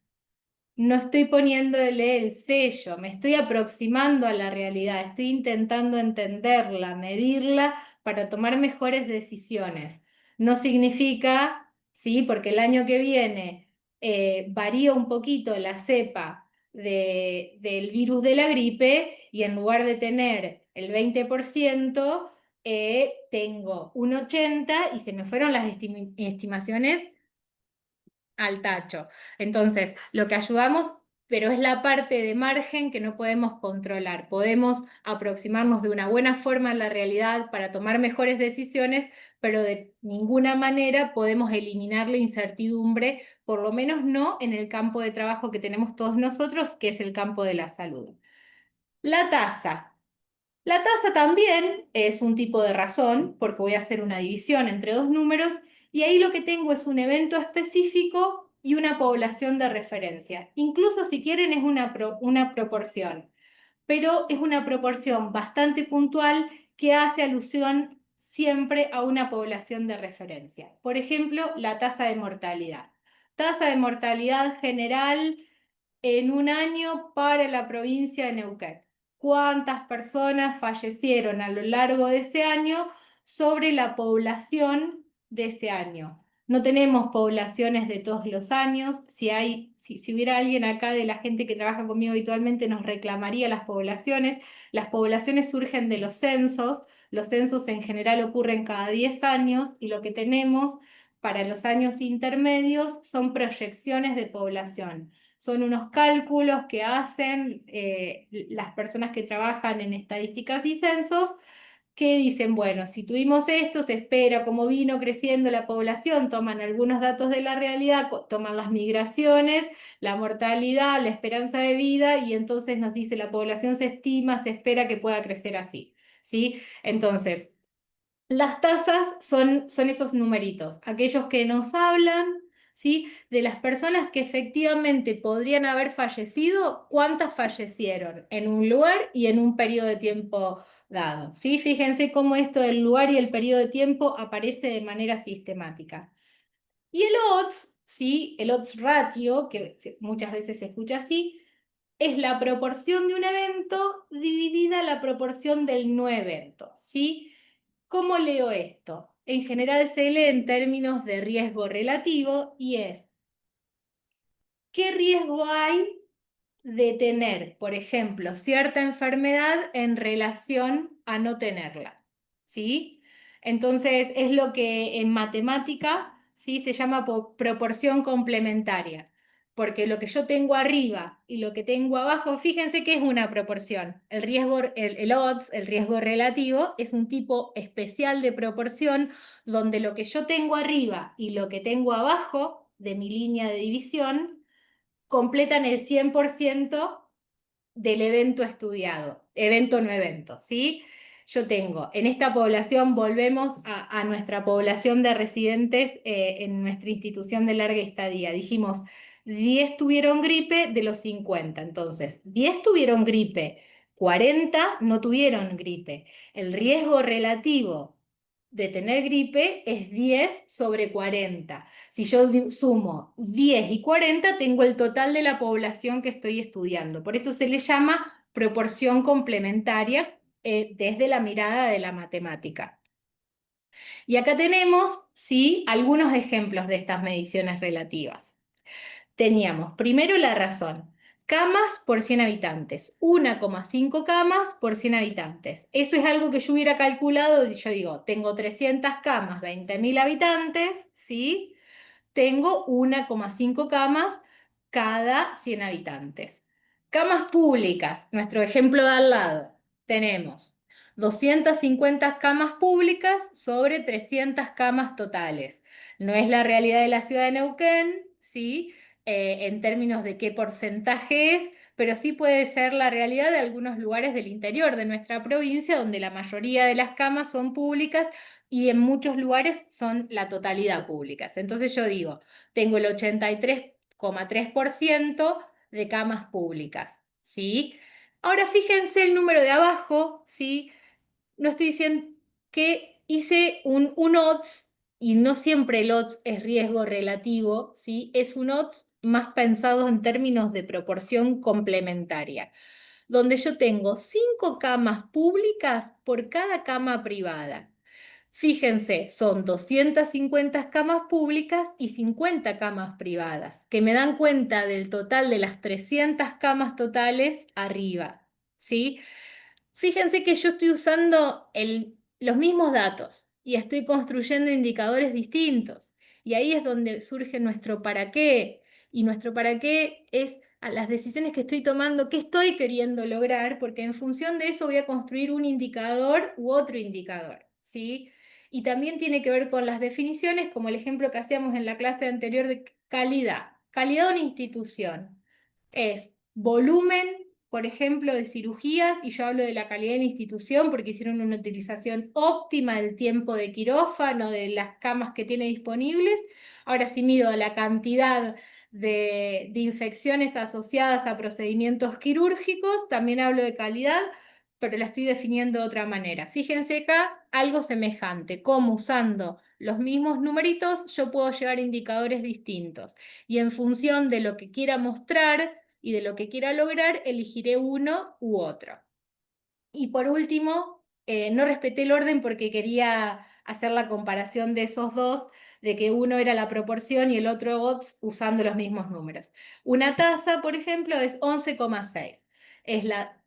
No estoy poniéndole el sello, me estoy aproximando a la realidad, estoy intentando entenderla, medirla para tomar mejores decisiones. No significa, sí, porque el año que viene varía un poquito la cepa del virus de la gripe y en lugar de tener el 20%, tengo un 80% y se me fueron las estimaciones al tacho. Entonces, lo que ayudamos, pero es la parte de margen que no podemos controlar. Podemos aproximarnos de una buena forma a la realidad para tomar mejores decisiones, pero de ninguna manera podemos eliminar la incertidumbre, por lo menos no en el campo de trabajo que tenemos todos nosotros, que es el campo de la salud. La tasa. La tasa también es un tipo de razón, porque voy a hacer una división entre dos números, y ahí lo que tengo es un evento específico y una población de referencia. Incluso si quieren es una proporción, pero es una proporción bastante puntual que hace alusión siempre a una población de referencia. Por ejemplo, la tasa de mortalidad. Tasa de mortalidad general en un año para la provincia de Neuquén. ¿Cuántas personas fallecieron a lo largo de ese año sobre la población de ese año? No tenemos poblaciones de todos los años. Si hubiera alguien acá de la gente que trabaja conmigo habitualmente, nos reclamaría las poblaciones. Las poblaciones surgen de los censos. Los censos en general ocurren cada 10 años y lo que tenemos para los años intermedios son proyecciones de población. Son unos cálculos que hacen las personas que trabajan en estadísticas y censos, que dicen, bueno, si tuvimos esto, se espera cómo vino creciendo la población, toman algunos datos de la realidad, toman las migraciones, la mortalidad, la esperanza de vida, y entonces nos dice la población se estima, se espera que pueda crecer así, ¿sí? Entonces, las tasas son esos numeritos, aquellos que nos hablan, ¿sí? De las personas que efectivamente podrían haber fallecido, cuántas fallecieron en un lugar y en un periodo de tiempo dado, ¿sí? Fíjense cómo esto del lugar y el periodo de tiempo aparece de manera sistemática. Y el odds, ¿sí? El odds ratio, que muchas veces se escucha así, es la proporción de un evento dividida la proporción del no evento, ¿sí? ¿Cómo leo esto? En general se lee en términos de riesgo relativo y es, ¿qué riesgo hay de tener, por ejemplo, cierta enfermedad en relación a no tenerla? ¿Sí? Entonces es lo que en matemática, ¿sí? Se llama proporción complementaria, porque lo que yo tengo arriba y lo que tengo abajo, fíjense que es una proporción. El riesgo, el odds, el riesgo relativo, es un tipo especial de proporción donde lo que yo tengo arriba y lo que tengo abajo de mi línea de división completan el 100% del evento estudiado, evento no evento, ¿sí? Yo tengo, en esta población, volvemos a nuestra población de residentes en nuestra institución de larga estadía. Dijimos, 10 tuvieron gripe de los 50, entonces, 10 tuvieron gripe, 40 no tuvieron gripe. El riesgo relativo de tener gripe es 10 sobre 40. Si yo sumo 10 y 40, tengo el total de la población que estoy estudiando. Por eso se le llama proporción complementaria desde la mirada de la matemática. Y acá tenemos, sí, algunos ejemplos de estas mediciones relativas. Teníamos primero la razón. Camas por 100 habitantes, 1,5 camas por 100 habitantes. Eso es algo que yo hubiera calculado, yo digo, tengo 300 camas, 20.000 habitantes, ¿sí? Tengo 1,5 camas cada 100 habitantes. Camas públicas, nuestro ejemplo de al lado, tenemos 250 camas públicas sobre 300 camas totales. No es la realidad de la ciudad de Neuquén, ¿sí? en términos de qué porcentaje es, pero sí puede ser la realidad de algunos lugares del interior de nuestra provincia, donde la mayoría de las camas son públicas y en muchos lugares son la totalidad públicas. Entonces yo digo, tengo el 83,3% de camas públicas, ¿sí? Ahora fíjense el número de abajo, ¿sí? No estoy diciendo que hice un odds, y no siempre el odds es riesgo relativo, ¿sí? Es un odds más pensado en términos de proporción complementaria, donde yo tengo 5 camas públicas por cada cama privada. Fíjense, son 250 camas públicas y 50 camas privadas, que me dan cuenta del total de las 300 camas totales arriba, ¿sí? Fíjense que yo estoy usando los mismos datos y estoy construyendo indicadores distintos. Y ahí es donde surge nuestro para qué. Y nuestro para qué es a las decisiones que estoy tomando, qué estoy queriendo lograr, porque en función de eso voy a construir un indicador u otro indicador, ¿sí? Y también tiene que ver con las definiciones, como el ejemplo que hacíamos en la clase anterior de calidad. Calidad de una institución es volumen, por ejemplo, de cirugías, y yo hablo de la calidad de la institución porque hicieron una utilización óptima del tiempo de quirófano, de las camas que tiene disponibles. Ahora sí mido la cantidad de infecciones asociadas a procedimientos quirúrgicos, también hablo de calidad, pero la estoy definiendo de otra manera. Fíjense acá algo semejante, como usando los mismos numeritos yo puedo llegar a indicadores distintos. Y en función de lo que quiera mostrar y de lo que quiera lograr, elegiré uno u otro. Y por último, no respeté el orden porque quería hacer la comparación de esos dos, de que uno era la proporción y el otro odds usando los mismos números. Una tasa, por ejemplo, es 11,6. Es la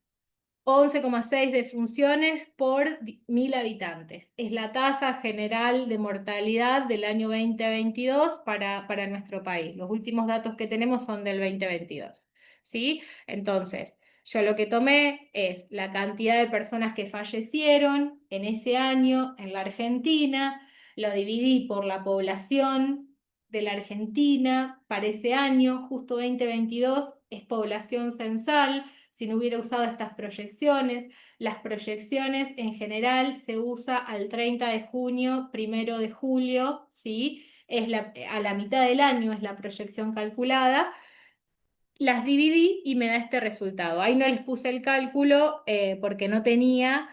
11,6 defunciones por 1.000 habitantes. Es la tasa general de mortalidad del año 2022 para nuestro país. Los últimos datos que tenemos son del 2022. ¿Sí? Entonces, yo lo que tomé es la cantidad de personas que fallecieron en ese año en la Argentina, lo dividí por la población de la Argentina para ese año, justo 2022, es población censal. Si no hubiera usado estas proyecciones, las proyecciones en general se usa al 30 de junio, 1 de julio, ¿sí? A la mitad del año es la proyección calculada. Las dividí y me da este resultado. Ahí no les puse el cálculo porque no tenía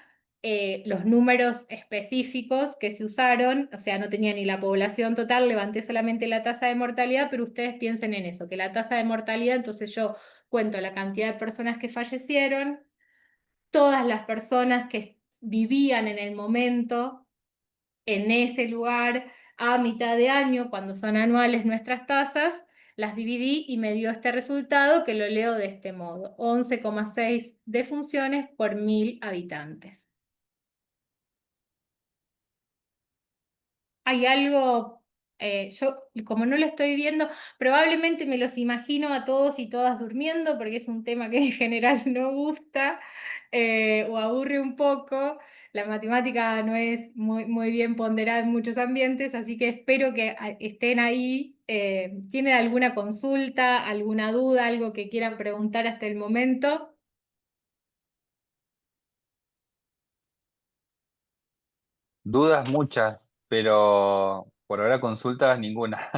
los números específicos que se usaron, o sea, no tenía ni la población total, levanté solamente la tasa de mortalidad, pero ustedes piensen en eso, que la tasa de mortalidad, entonces yo cuento la cantidad de personas que fallecieron, todas las personas que vivían en el momento en ese lugar a mitad de año, cuando son anuales nuestras tasas, las dividí y me dio este resultado que lo leo de este modo: 11,6 defunciones por 1.000 habitantes. Hay algo, yo como no lo estoy viendo, probablemente me los imagino a todos y todas durmiendo porque es un tema que en general no gusta o aburre un poco. La matemática no es muy bien ponderada en muchos ambientes, así que espero que estén ahí. ¿Tienen alguna consulta, alguna duda, algo que quieran preguntar hasta el momento? Dudas muchas, pero por ahora consultas ninguna.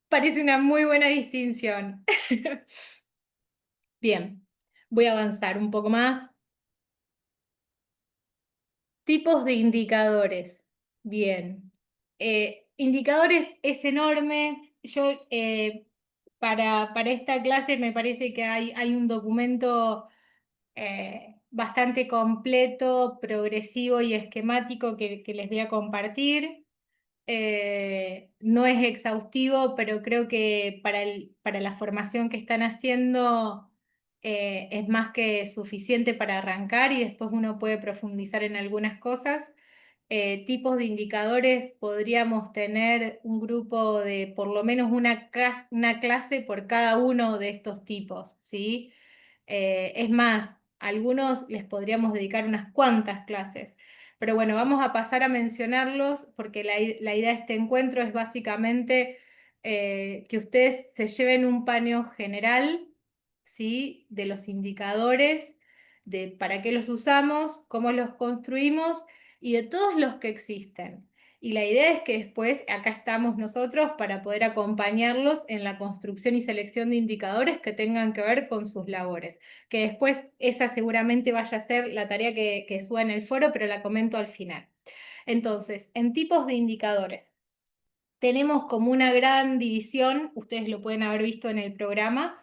Parece una muy buena distinción. Bien, voy a avanzar un poco más. Tipos de indicadores. Bien. Indicadores es enorme. Yo, para esta clase me parece que hay un documento bastante completo, progresivo y esquemático que les voy a compartir. No es exhaustivo, pero creo que para la formación que están haciendo es más que suficiente para arrancar y después uno puede profundizar en algunas cosas. Tipos de indicadores, podríamos tener un grupo de por lo menos una clase por cada uno de estos tipos, ¿sí? Es más, a algunos les podríamos dedicar unas cuantas clases. Pero bueno, vamos a pasar a mencionarlos porque la idea de este encuentro es básicamente que ustedes se lleven un paneo general, ¿sí? De los indicadores, de para qué los usamos, cómo los construimos y de todos los que existen. Y la idea es que después acá estamos nosotros para poder acompañarlos en la construcción y selección de indicadores que tengan que ver con sus labores. Que después esa seguramente vaya a ser la tarea que suba en el foro, pero la comento al final. Entonces, en tipos de indicadores tenemos como una gran división, ustedes lo pueden haber visto en el programa.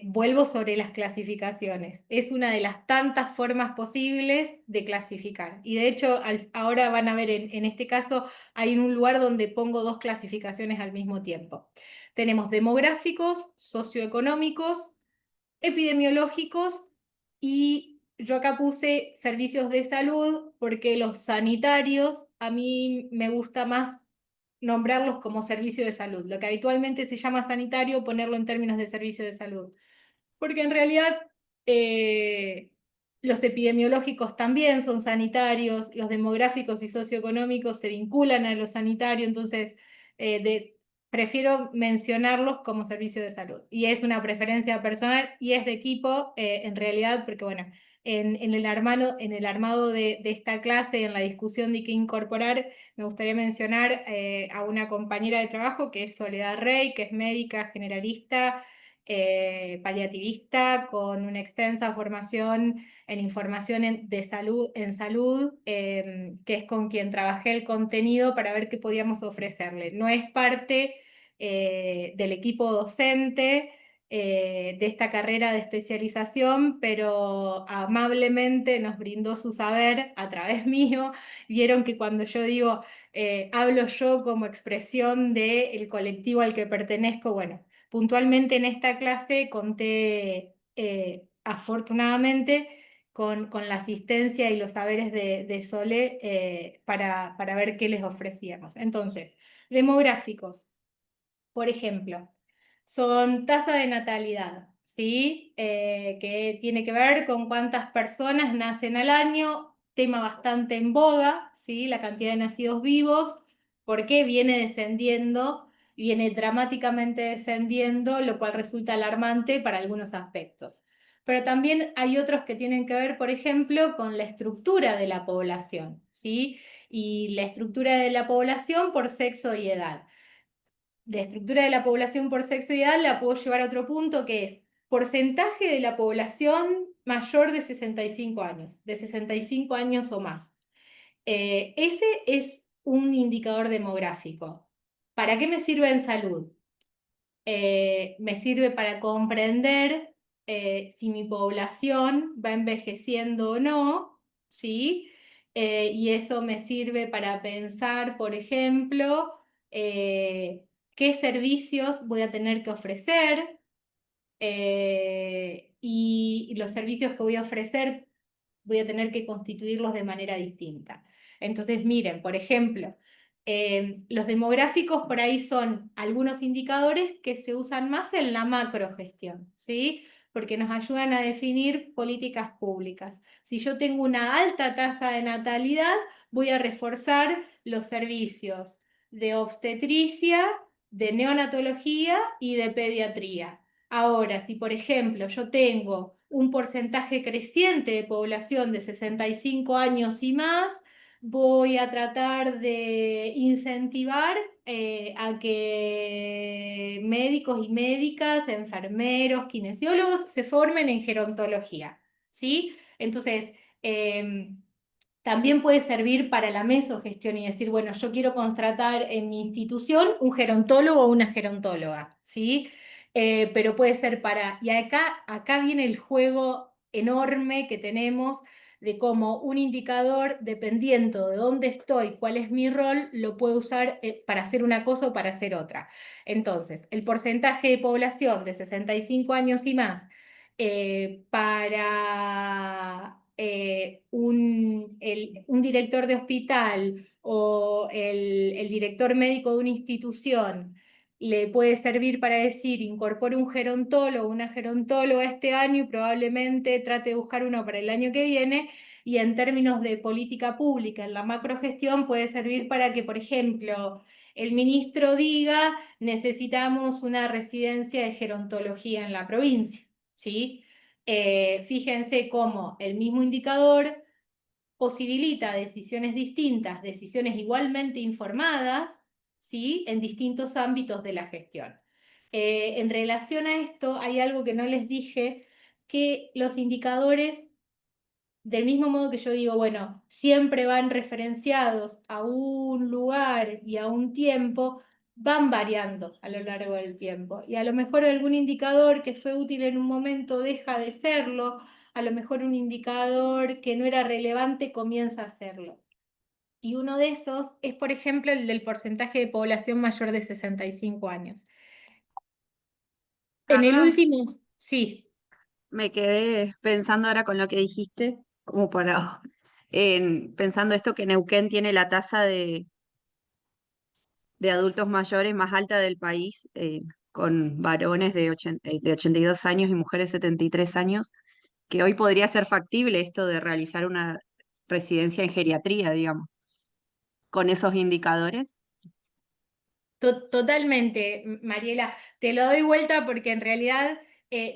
Vuelvo sobre las clasificaciones. Es una de las tantas formas posibles de clasificar. Y de hecho, ahora van a ver en este caso, hay un lugar donde pongo dos clasificaciones al mismo tiempo. Tenemos demográficos, socioeconómicos, epidemiológicos y yo acá puse servicios de salud porque los sanitarios a mí me gusta más nombrarlos como servicio de salud. Lo que habitualmente se llama sanitario, ponerlo en términos de servicio de salud. Porque en realidad eh, los epidemiológicos también son sanitarios, los demográficos y socioeconómicos se vinculan a lo sanitario, entonces prefiero mencionarlos como servicio de salud. Y es una preferencia personal y es de equipo en realidad, porque bueno, en el armado de esta clase, en la discusión de qué incorporar, me gustaría mencionar a una compañera de trabajo que es Soledad Rey, que es médica generalista, paliativista, con una extensa formación en información de salud, que es con quien trabajé el contenido para ver qué podíamos ofrecerle. No es parte del equipo docente de esta carrera de especialización, pero amablemente nos brindó su saber a través mío. Vieron que cuando yo digo, hablo yo como expresión del colectivo al que pertenezco, bueno, puntualmente en esta clase conté, afortunadamente, con la asistencia y los saberes de Sole para ver qué les ofrecíamos. Entonces, demográficos, por ejemplo, son tasa de natalidad, ¿sí? Que tiene que ver con cuántas personas nacen al año, tema bastante en boga, ¿sí? La cantidad de nacidos vivos, porque viene descendiendo, viene dramáticamente descendiendo, lo cual resulta alarmante para algunos aspectos. Pero también hay otros que tienen que ver, por ejemplo, con la estructura de la población, ¿sí? Y la estructura de la población por sexo y edad. De estructura de la población por sexo y edad la puedo llevar a otro punto que es porcentaje de la población mayor de 65 años, de 65 años o más. Ese es un indicador demográfico. ¿Para qué me sirve en salud? Me sirve para comprender si mi población va envejeciendo o no, ¿sí? Y eso me sirve para pensar, por ejemplo, qué servicios voy a tener que ofrecer y los servicios que voy a ofrecer voy a tener que constituirlos de manera distinta. Entonces, miren, por ejemplo, los demográficos por ahí son algunos indicadores que se usan más en la macrogestión, ¿sí? Porque nos ayudan a definir políticas públicas. Si yo tengo una alta tasa de natalidad, voy a reforzar los servicios de obstetricia, de neonatología y de pediatría. Ahora, si por ejemplo yo tengo un porcentaje creciente de población de 65 años y más, voy a tratar de incentivar a que médicos y médicas, enfermeros, kinesiólogos se formen en gerontología, ¿sí? Entonces, también puede servir para la mesogestión y decir, bueno, yo quiero contratar en mi institución un gerontólogo o una gerontóloga, ¿sí? Pero puede ser para, y acá viene el juego enorme que tenemos de cómo un indicador, dependiendo de dónde estoy, cuál es mi rol, lo puedo usar para hacer una cosa o para hacer otra. Entonces, el porcentaje de población de 65 años y más para un director de hospital o el director médico de una institución le puede servir para decir, incorpore un gerontólogo, una gerontóloga este año y probablemente trate de buscar uno para el año que viene. Y en términos de política pública, en la macrogestión puede servir para que, por ejemplo, el ministro diga, necesitamos una residencia de gerontología en la provincia, ¿sí? Fíjense cómo el mismo indicador posibilita decisiones distintas, decisiones igualmente informadas, ¿sí? En distintos ámbitos de la gestión. En relación a esto, hay algo que no les dije, que los indicadores, del mismo modo que yo digo, bueno, siempre van referenciados a un lugar y a un tiempo, van variando a lo largo del tiempo. Y a lo mejor algún indicador que fue útil en un momento deja de serlo, a lo mejor un indicador que no era relevante comienza a serlo. Y uno de esos es, por ejemplo, el del porcentaje de población mayor de 65 años. En el Carla, último, sí. me quedé pensando ahora con lo que dijiste, como para, pensando esto que Neuquén tiene la tasa de adultos mayores más alta del país, con varones de 82 años y mujeres 73 años, que hoy podría ser factible esto de realizar una residencia en geriatría, digamos, con esos indicadores. Totalmente, Mariela. Te lo doy vuelta porque en realidad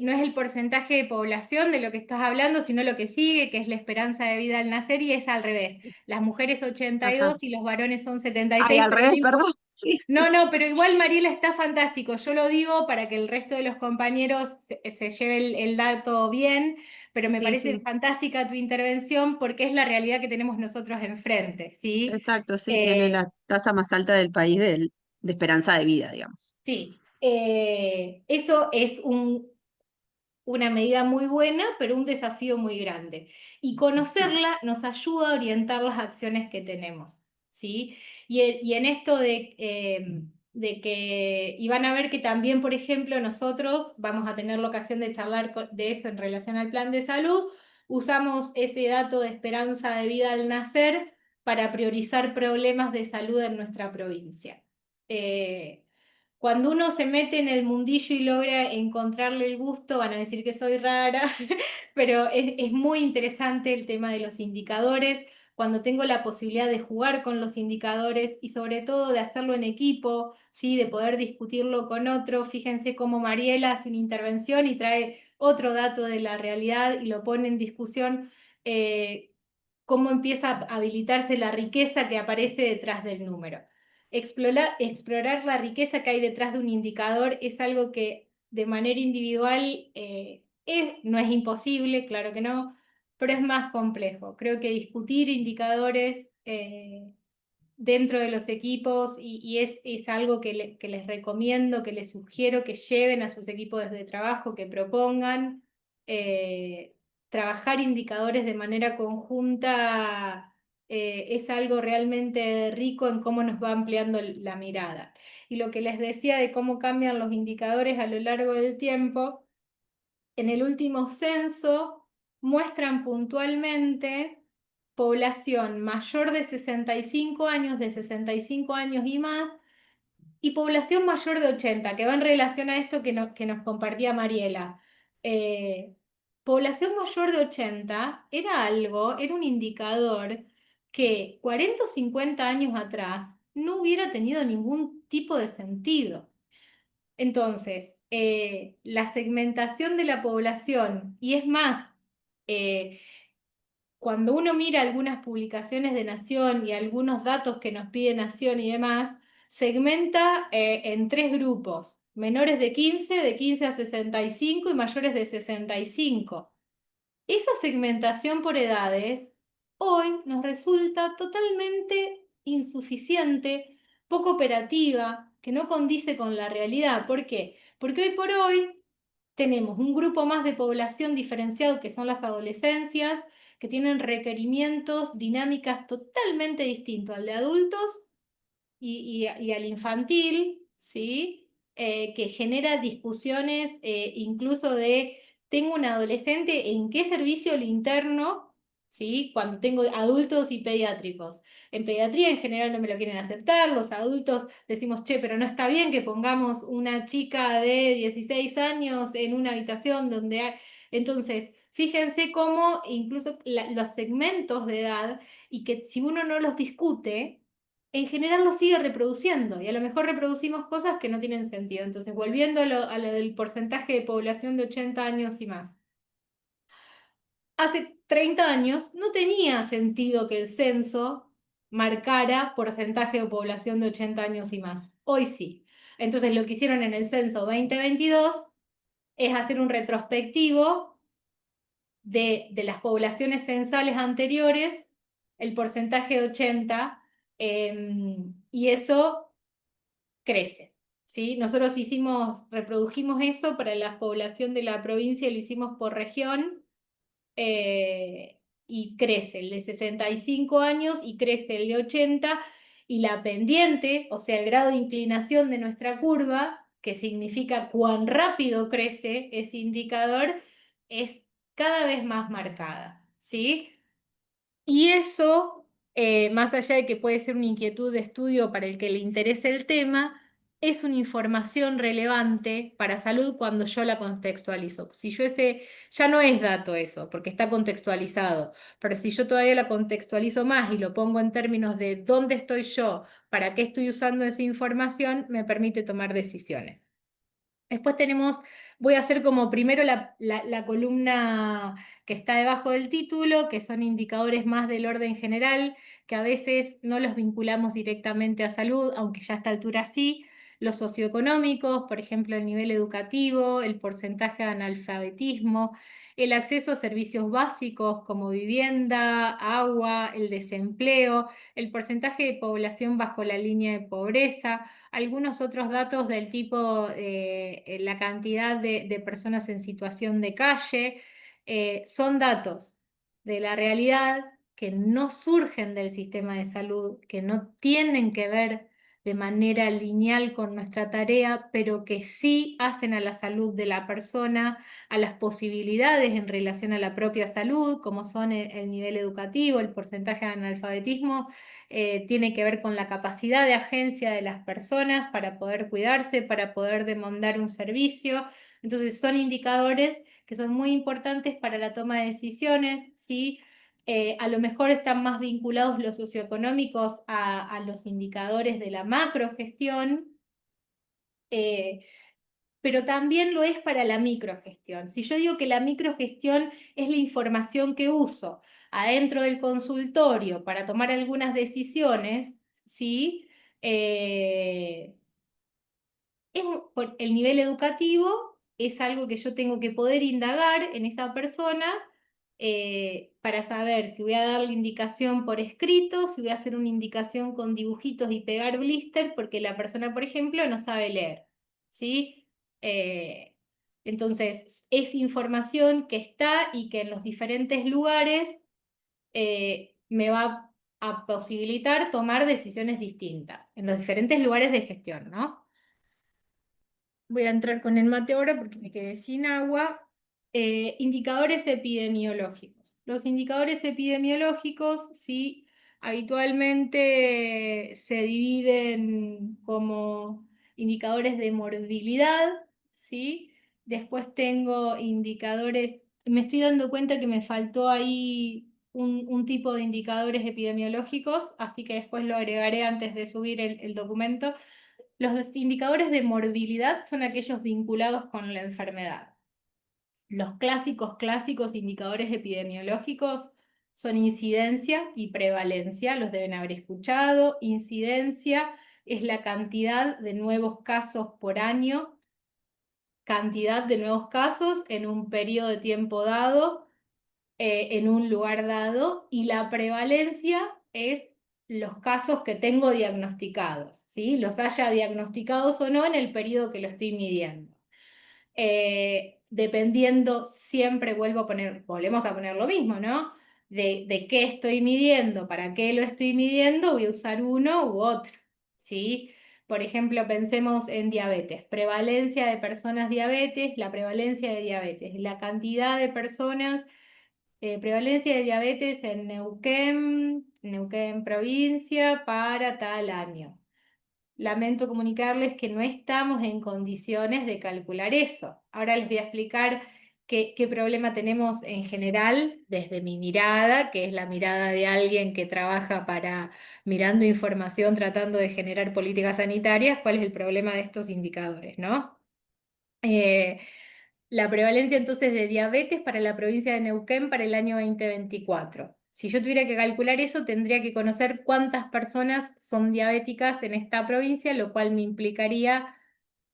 no es el porcentaje de población de lo que estás hablando, sino lo que sigue, que es la esperanza de vida al nacer, y es al revés. Las mujeres Ajá. 82 y los varones son setenta y Ay, seis, al pero no revés, importa. perdón. Sí, No, no, pero igual Mariela está fantástico. Yo lo digo para que el resto de los compañeros se lleve el dato bien, pero me sí, parece sí. fantástica tu intervención porque es la realidad que tenemos nosotros enfrente, ¿sí? Exacto, sí, tiene Eh, la tasa más alta del país de esperanza de vida, digamos. Sí, eso es una medida muy buena, pero un desafío muy grande. Y Mm. conocerla nos ayuda a orientar las acciones que tenemos, ¿sí? Y en esto de que, y van a ver que también, por ejemplo, nosotros vamos a tener la ocasión de charlar de eso en relación al plan de salud, usamos ese dato de esperanza de vida al nacer para priorizar problemas de salud en nuestra provincia. Eh, Cuando uno se mete en el mundillo y logra encontrarle el gusto, van a decir que soy rara, pero es muy interesante el tema de los indicadores, cuando tengo la posibilidad de jugar con los indicadores y sobre todo de hacerlo en equipo, ¿sí? De poder discutirlo con otro. Fíjense cómo Mariela hace una intervención y trae otro dato de la realidad y lo pone en discusión. Cómo empieza a habilitarse la riqueza que aparece detrás del número. Explorar la riqueza que hay detrás de un indicador es algo que de manera individual no es imposible, claro que no, pero es más complejo. Creo que discutir indicadores dentro de los equipos y es algo que les recomiendo, que les sugiero que lleven a sus equipos de trabajo, que propongan. eh, Trabajar indicadores de manera conjunta es algo realmente rico en cómo nos va ampliando la mirada. Y lo que les decía de cómo cambian los indicadores a lo largo del tiempo, en el último censo muestran puntualmente población mayor de 65 años, de 65 años y más, y población mayor de 80, que va en relación a esto que nos compartía Mariela. Eh, Población mayor de 80 era algo, era un indicador que 40 o 50 años atrás no hubiera tenido ningún tipo de sentido. Entonces, la segmentación de la población, y es más, eh, cuando uno mira algunas publicaciones de Nación y algunos datos que nos pide Nación y demás, segmenta en tres grupos: menores de 15 a 65 y mayores de 65. Esa segmentación por edades hoy nos resulta totalmente insuficiente, poco operativa, que no condice con la realidad. ¿Por qué? Porque hoy por hoy tenemos un grupo más de población diferenciado que son las adolescencias, que tienen requerimientos, dinámicas totalmente distintos al de adultos y al infantil, ¿sí? Que genera discusiones incluso de, tengo un adolescente, ¿en qué servicio lo interno? ¿Sí? Cuando tengo adultos y pediátricos. En pediatría en general no me lo quieren aceptar, los adultos decimos, che, pero no está bien que pongamos una chica de 16 años en una habitación donde hay... Entonces, fíjense cómo incluso los segmentos de edad y que si uno no los discute, en general lo sigue reproduciendo y a lo mejor reproducimos cosas que no tienen sentido. Entonces, volviendo a lo del porcentaje de población de 80 años y más. Hace 30 años no tenía sentido que el censo marcara porcentaje de población de 80 años y más. Hoy sí. Entonces, lo que hicieron en el censo 2022 es hacer un retrospectivo de las poblaciones censales anteriores, el porcentaje de 80, y eso crece. ¿Sí? Nosotros reprodujimos eso para la población de la provincia y lo hicimos por región, y crece el de 65 años y crece el de 80, y la pendiente, o sea, el grado de inclinación de nuestra curva, que significa cuán rápido crece ese indicador, es cada vez más marcada, ¿sí? Y eso, más allá de que puede ser una inquietud de estudio para el que le interese el tema, es una información relevante para salud cuando yo la contextualizo. Si yo ya no es dato eso, porque está contextualizado, pero si yo todavía la contextualizo más y lo pongo en términos de dónde estoy yo, para qué estoy usando esa información, me permite tomar decisiones. Después voy a hacer como primero la columna que está debajo del título, que son indicadores más del orden general, que a veces no los vinculamos directamente a salud, aunque ya a esta altura sí. Los socioeconómicos, por ejemplo, el nivel educativo, el porcentaje de analfabetismo, el acceso a servicios básicos como vivienda, agua, el desempleo, el porcentaje de población bajo la línea de pobreza, algunos otros datos del tipo la cantidad de personas en situación de calle, son datos de la realidad que no surgen del sistema de salud, que no tienen que ver de manera lineal con nuestra tarea, pero que sí hacen a la salud de la persona, a las posibilidades en relación a la propia salud, como son el nivel educativo, el porcentaje de analfabetismo, tiene que ver con la capacidad de agencia de las personas para poder cuidarse, para poder demandar un servicio. Entonces son indicadores que son muy importantes para la toma de decisiones, ¿sí? A lo mejor están más vinculados los socioeconómicos a los indicadores de la macrogestión, eh, pero también lo es para la microgestión. Si yo digo que la microgestión es la información que uso adentro del consultorio para tomar algunas decisiones, ¿sí? Eh, el nivel educativo es algo que yo tengo que poder indagar en esa persona, para saber si voy a darle indicación por escrito, si voy a hacer una indicación con dibujitos y pegar blister, porque la persona, por ejemplo, no sabe leer, ¿sí? Eh, entonces, es información que está y que en los diferentes lugares me va a posibilitar tomar decisiones distintas, en los diferentes lugares de gestión, ¿no? Voy a entrar con el mate ahora porque me quedé sin agua. Indicadores epidemiológicos. Los indicadores epidemiológicos, sí, habitualmente se dividen como indicadores de morbilidad, ¿sí? Después tengo indicadores, me estoy dando cuenta que me faltó ahí un tipo de indicadores epidemiológicos, así que después lo agregaré antes de subir el documento. Los indicadores de morbilidad son aquellos vinculados con la enfermedad. Los clásicos indicadores epidemiológicos son incidencia y prevalencia, los deben haber escuchado. Incidencia es la cantidad de nuevos casos por año, cantidad de nuevos casos en un periodo de tiempo dado, en un lugar dado, y la prevalencia es los casos que tengo diagnosticados, ¿sí? Los haya diagnosticados o no en el periodo que lo estoy midiendo. Dependiendo, siempre volvemos a poner lo mismo, ¿no? De qué estoy midiendo, para qué lo estoy midiendo, voy a usar uno u otro, ¿sí? Por ejemplo, pensemos en diabetes, prevalencia de personas diabetes, la prevalencia de diabetes, la cantidad de personas, prevalencia de diabetes en Neuquén provincia para tal año. Lamento comunicarles que no estamos en condiciones de calcular eso. Ahora les voy a explicar qué problema tenemos en general desde mi mirada, que es la mirada de alguien que trabaja mirando información, tratando de generar políticas sanitarias, cuál es el problema de estos indicadores, ¿no? Eh, la prevalencia entonces de diabetes para la provincia de Neuquén para el año 2024. Si yo tuviera que calcular eso, tendría que conocer cuántas personas son diabéticas en esta provincia, lo cual me implicaría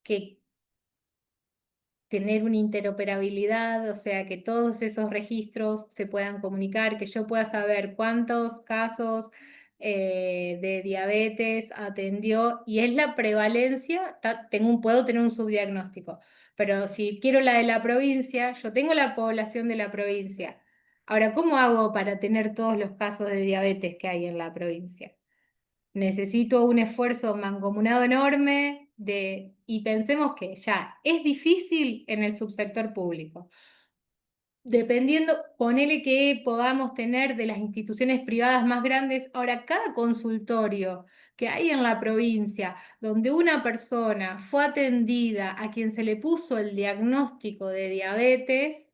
que tener una interoperabilidad, o sea, que todos esos registros se puedan comunicar, que yo pueda saber cuántos casos de diabetes atendió, y es la prevalencia, puedo tener un subdiagnóstico, pero si quiero la de la provincia, yo tengo la población de la provincia. Ahora, ¿cómo hago para tener todos los casos de diabetes que hay en la provincia? Necesito un esfuerzo mancomunado enorme y pensemos que ya es difícil en el subsector público. Dependiendo, ponele que podamos tener de las instituciones privadas más grandes, ahora cada consultorio que hay en la provincia donde una persona fue atendida a quien se le puso el diagnóstico de diabetes,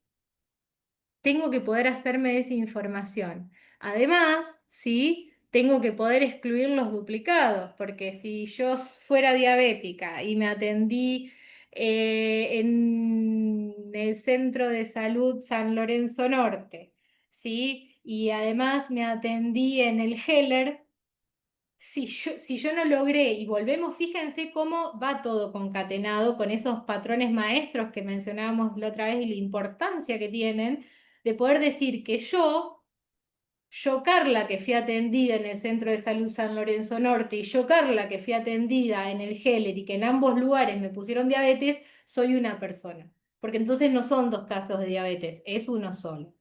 tengo que poder hacerme de esa información. Además, sí, tengo que poder excluir los duplicados, porque si yo fuera diabética y me atendí en el Centro de Salud San Lorenzo Norte, ¿sí? Y además me atendí en el Heller, si yo no logré, y volvemos, fíjense cómo va todo concatenado con esos patrones maestros que mencionábamos la otra vez y la importancia que tienen de poder decir que yo Carla, que fui atendida en el Centro de Salud San Lorenzo Norte, y yo Carla, que fui atendida en el Heller, y que en ambos lugares me pusieron diabetes, soy una persona. Porque entonces no son dos casos de diabetes, es uno solo.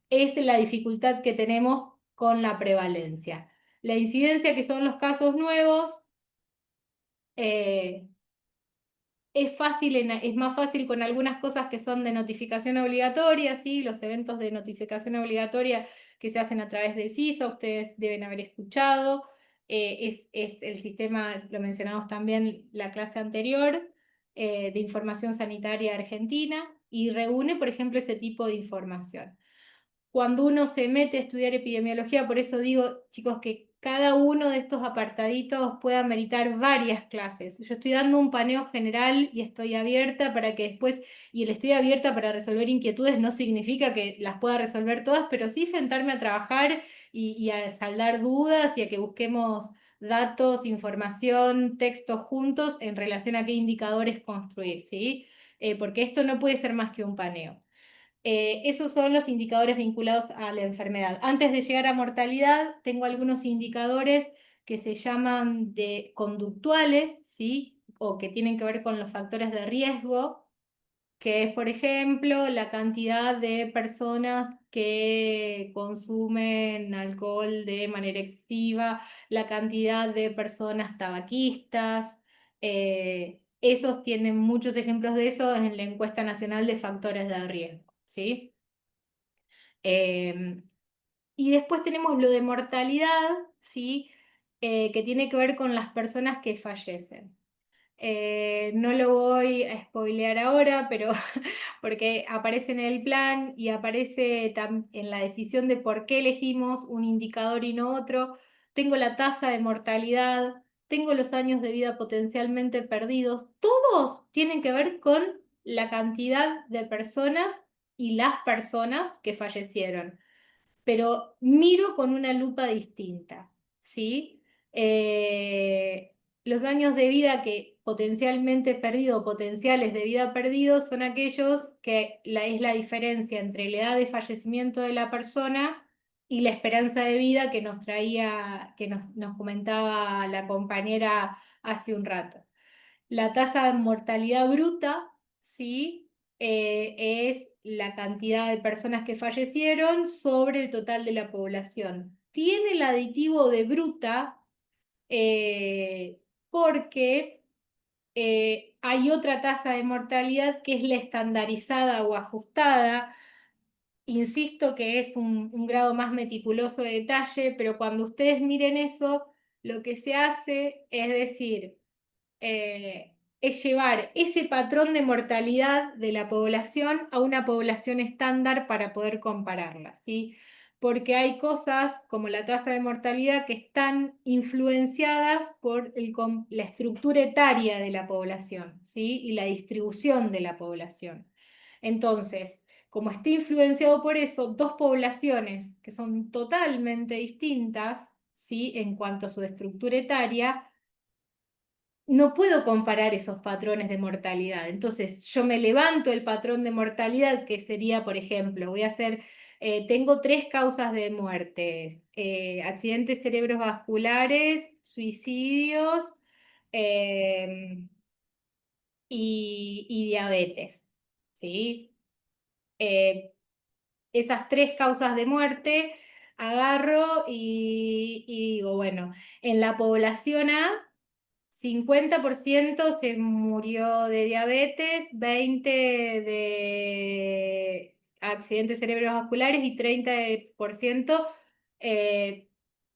Es la dificultad que tenemos con la prevalencia. La incidencia, que son los casos nuevos, eh, es más fácil con algunas cosas que son de notificación obligatoria, ¿sí? Los eventos de notificación obligatoria que se hacen a través del CISA, ustedes deben haber escuchado. Es el sistema, lo mencionamos también la clase anterior, de información sanitaria argentina, y reúne, por ejemplo, ese tipo de información. Cuando uno se mete a estudiar epidemiología, por eso digo, chicos, que cada uno de estos apartaditos pueda meritar varias clases. Yo estoy dando un paneo general y estoy abierta para que después, y el estoy abierta para resolver inquietudes no significa que las pueda resolver todas, pero sí sentarme a trabajar y a saldar dudas y a que busquemos datos, información, textos juntos en relación a qué indicadores construir, ¿sí? Porque esto no puede ser más que un paneo. Esos son los indicadores vinculados a la enfermedad. Antes de llegar a mortalidad, tengo algunos indicadores que se llaman de conductuales, ¿sí? O que tienen que ver con los factores de riesgo, que es, por ejemplo, la cantidad de personas que consumen alcohol de manera excesiva, la cantidad de personas tabaquistas. Esos tienen muchos ejemplos de eso en la encuesta nacional de factores de riesgo, ¿sí? Em, y después tenemos lo de mortalidad, ¿sí? Que tiene que ver con las personas que fallecen. No lo voy a spoilear ahora, pero porque aparece en el plan y aparece en la decisión de por qué elegimos un indicador y no otro. Tengo la tasa de mortalidad, tengo los años de vida potencialmente perdidos. Todos tienen que ver con la cantidad de personas y las personas que fallecieron, pero miro con una lupa distinta, ¿sí? Los años de vida que potencialmente perdido, potenciales de vida perdidos, son aquellos que es la diferencia entre la edad de fallecimiento de la persona y la esperanza de vida que nos traía, que nos comentaba la compañera hace un rato. La tasa de mortalidad bruta, ¿sí? Es la cantidad de personas que fallecieron sobre el total de la población. Tiene el aditivo de bruta porque hay otra tasa de mortalidad que es la estandarizada o ajustada. Insisto que es un grado más meticuloso de detalle, pero cuando ustedes miren eso, lo que se hace es decir, es llevar ese patrón de mortalidad de la población a una población estándar para poder compararla, ¿sí? Porque hay cosas como la tasa de mortalidad que están influenciadas por la estructura etaria de la población, ¿sí? Y la distribución de la población. Entonces, como está influenciado por eso, dos poblaciones que son totalmente distintas, ¿sí? En cuanto a su estructura etaria, no puedo comparar esos patrones de mortalidad. Entonces, yo me levanto el patrón de mortalidad, que sería, por ejemplo, tengo 3 causas de muertes: accidentes cerebrovasculares, suicidios eh, y diabetes, ¿sí? Eh, Esas 3 causas de muerte, agarro y digo, bueno, en la población A, 50% se murió de diabetes, 20 de accidentes cerebrovasculares y 30% eh,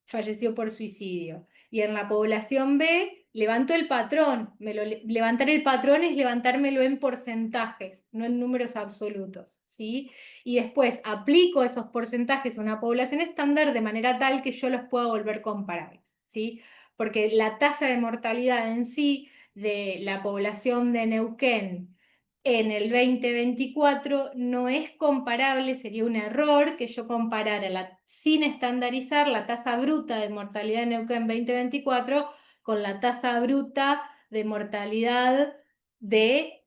falleció por suicidio. Y en la población B, levanto el patrón. Levantar el patrón es levantármelo en porcentajes, no en números absolutos, ¿sí? Y después aplico esos porcentajes a una población estándar de manera tal que yo los pueda volver comparables, ¿sí? Porque la tasa de mortalidad en sí de la población de Neuquén en el 2024 no es comparable, sería un error que yo comparara sin estandarizar la tasa bruta de mortalidad de Neuquén 2024 con la tasa bruta de mortalidad de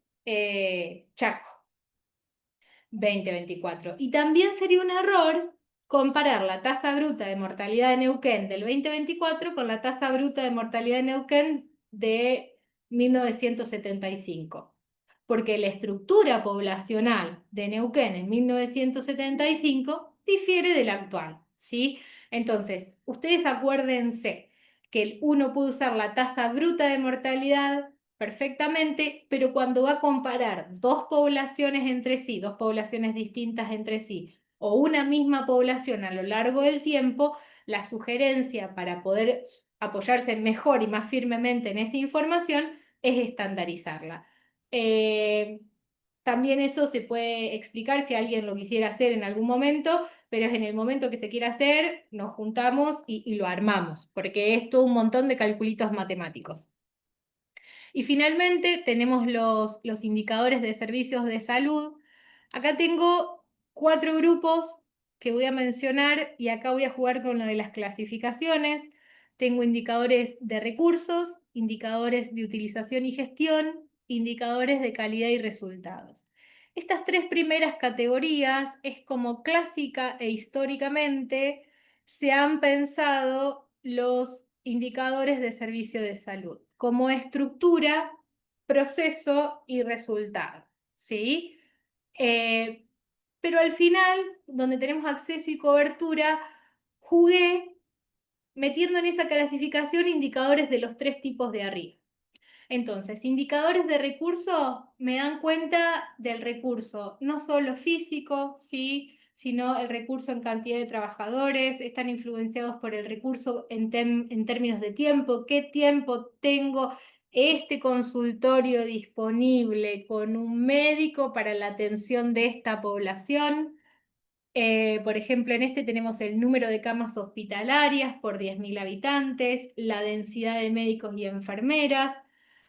Chaco 2024. Y también sería un error comparar la tasa bruta de mortalidad de Neuquén del 2024 con la tasa bruta de mortalidad de Neuquén de 1975, porque la estructura poblacional de Neuquén en 1975 difiere de la actual, ¿sí? Entonces, ustedes acuérdense que uno puede usar la tasa bruta de mortalidad perfectamente, pero cuando va a comparar dos poblaciones entre sí, dos poblaciones distintas entre sí, o una misma población a lo largo del tiempo, la sugerencia para poder apoyarse mejor y más firmemente en esa información es estandarizarla. Eh, También eso se puede explicar si alguien lo quisiera hacer en algún momento, pero es en el momento que se quiera hacer, nos juntamos y lo armamos, porque es todo un montón de calculitos matemáticos. Y finalmente tenemos los indicadores de servicios de salud. Acá tengo 4 grupos que voy a mencionar y acá voy a jugar con lo de las clasificaciones. Tengo indicadores de recursos, indicadores de utilización y gestión, indicadores de calidad y resultados. Estas 3 primeras categorías es como clásica e históricamente se han pensado los indicadores de servicio de salud como estructura, proceso y resultado, ¿sí? Pero al final, donde tenemos acceso y cobertura, jugué metiendo en esa clasificación indicadores de los 3 tipos de arriba. Entonces, indicadores de recurso me dan cuenta del recurso, no solo físico, ¿sí? Sino el recurso en cantidad de trabajadores, están influenciados por el recurso en términos de tiempo, qué tiempo tengo este consultorio disponible con un médico para la atención de esta población. Por ejemplo, en este tenemos el número de camas hospitalarias por 10.000 habitantes, la densidad de médicos y enfermeras.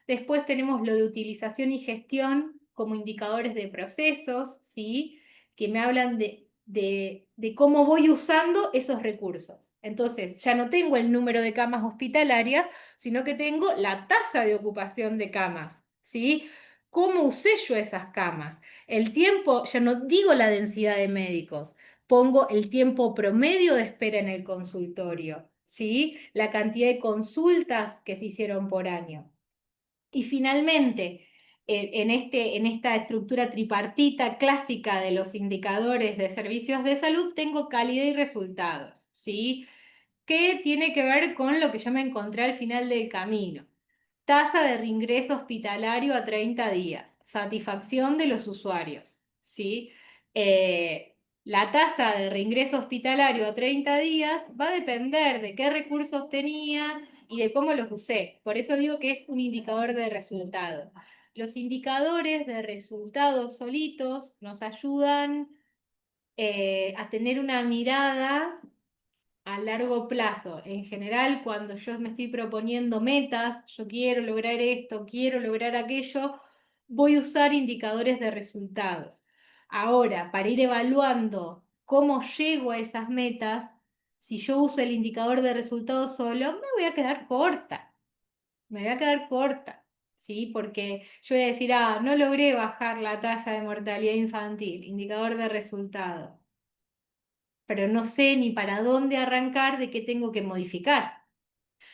Después tenemos lo de utilización y gestión como indicadores de procesos, ¿sí? Que me hablan de cómo voy usando esos recursos. Entonces, ya no tengo el número de camas hospitalarias, sino que tengo la tasa de ocupación de camas, ¿sí? ¿Cómo usé yo esas camas? El tiempo, ya no digo la densidad de médicos, pongo el tiempo promedio de espera en el consultorio, ¿sí? La cantidad de consultas que se hicieron por año. Y finalmente, en esta estructura tripartita clásica de los indicadores de servicios de salud, tengo calidad y resultados, ¿sí? Que tiene que ver con lo que yo me encontré al final del camino. Tasa de reingreso hospitalario a 30 días, satisfacción de los usuarios, ¿sí? La tasa de reingreso hospitalario a 30 días va a depender de qué recursos tenía y de cómo los usé. Por eso digo que es un indicador de resultado. Los indicadores de resultados solitos nos ayudan a tener una mirada a largo plazo. En general, cuando yo me estoy proponiendo metas, yo quiero lograr esto, quiero lograr aquello, voy a usar indicadores de resultados. Ahora, para ir evaluando cómo llego a esas metas, si yo uso el indicador de resultados solo, me voy a quedar corta. Me voy a quedar corta. ¿Sí? Porque yo voy a decir, no logré bajar la tasa de mortalidad infantil, indicador de resultado, pero no sé ni para dónde arrancar, de qué tengo que modificar.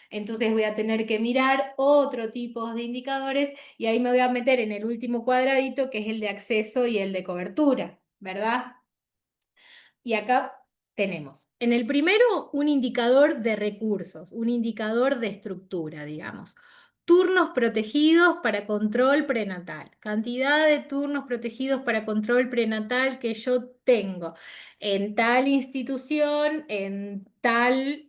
Entonces voy a tener que mirar otro tipo de indicadores y ahí me voy a meter en el último cuadradito, que es el de acceso y el de cobertura, ¿verdad? Y acá tenemos, en el primero, un indicador de recursos, un indicador de estructura, digamos. Turnos protegidos para control prenatal. Cantidad de turnos protegidos para control prenatal que yo tengo en tal institución, en tal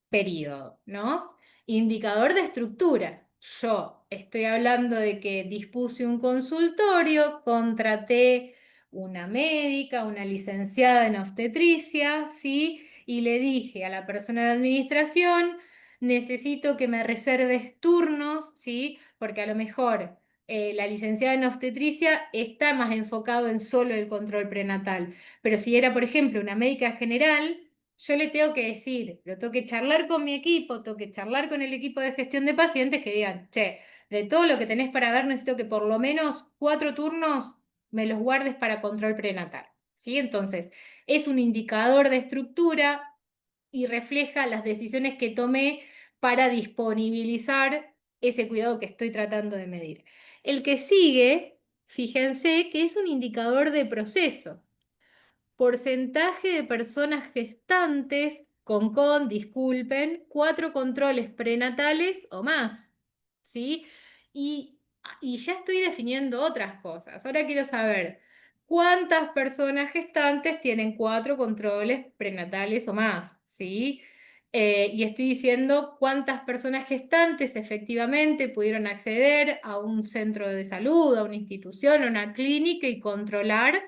periodo, ¿no? Indicador de estructura. Yo estoy hablando de que dispuse un consultorio, contraté una médica, una licenciada en obstetricia, ¿sí? Y le dije a la persona de administración, necesito que me reserves turnos, ¿sí? Porque a lo mejor la licenciada en obstetricia está más enfocado en solo el control prenatal. Pero si era, por ejemplo, una médica general, yo le tengo que decir, lo tengo que charlar con mi equipo, tengo que charlar con el equipo de gestión de pacientes que digan, che, de todo lo que tenés para ver, necesito que por lo menos 4 turnos me los guardes para control prenatal. ¿Sí? Entonces, es un indicador de estructura y refleja las decisiones que tomé para disponibilizar ese cuidado que estoy tratando de medir. El que sigue, fíjense que es un indicador de proceso. Porcentaje de personas gestantes disculpen, 4 controles prenatales o más, ¿sí? Y ya estoy definiendo otras cosas. Ahora quiero saber cuántas personas gestantes tienen 4 controles prenatales o más, ¿sí? Y estoy diciendo cuántas personas gestantes efectivamente pudieron acceder a un centro de salud, a una institución, a una clínica y controlar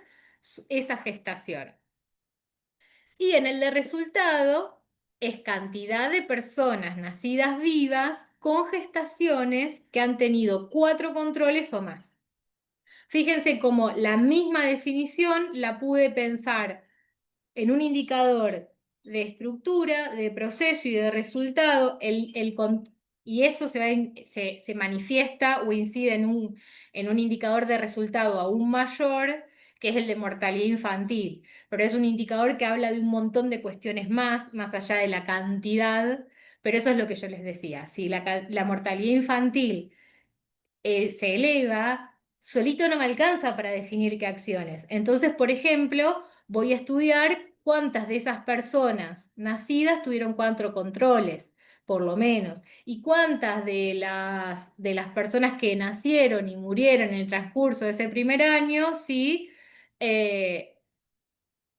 esa gestación. Y en el de resultado es cantidad de personas nacidas vivas con gestaciones que han tenido 4 controles o más. Fíjense cómo la misma definición la pude pensar en un indicador de estructura, de proceso y de resultado, y eso se manifiesta o incide en un indicador de resultado aún mayor, que es el de mortalidad infantil. Pero es un indicador que habla de un montón de cuestiones más allá de la cantidad, pero eso es lo que yo les decía. Si la mortalidad infantil se eleva, solito no me alcanza para definir qué acciones. Entonces, por ejemplo, voy a estudiar cuántas de esas personas nacidas tuvieron 4 controles, por lo menos, y cuántas de las personas que nacieron y murieron en el transcurso de ese primer año, sí,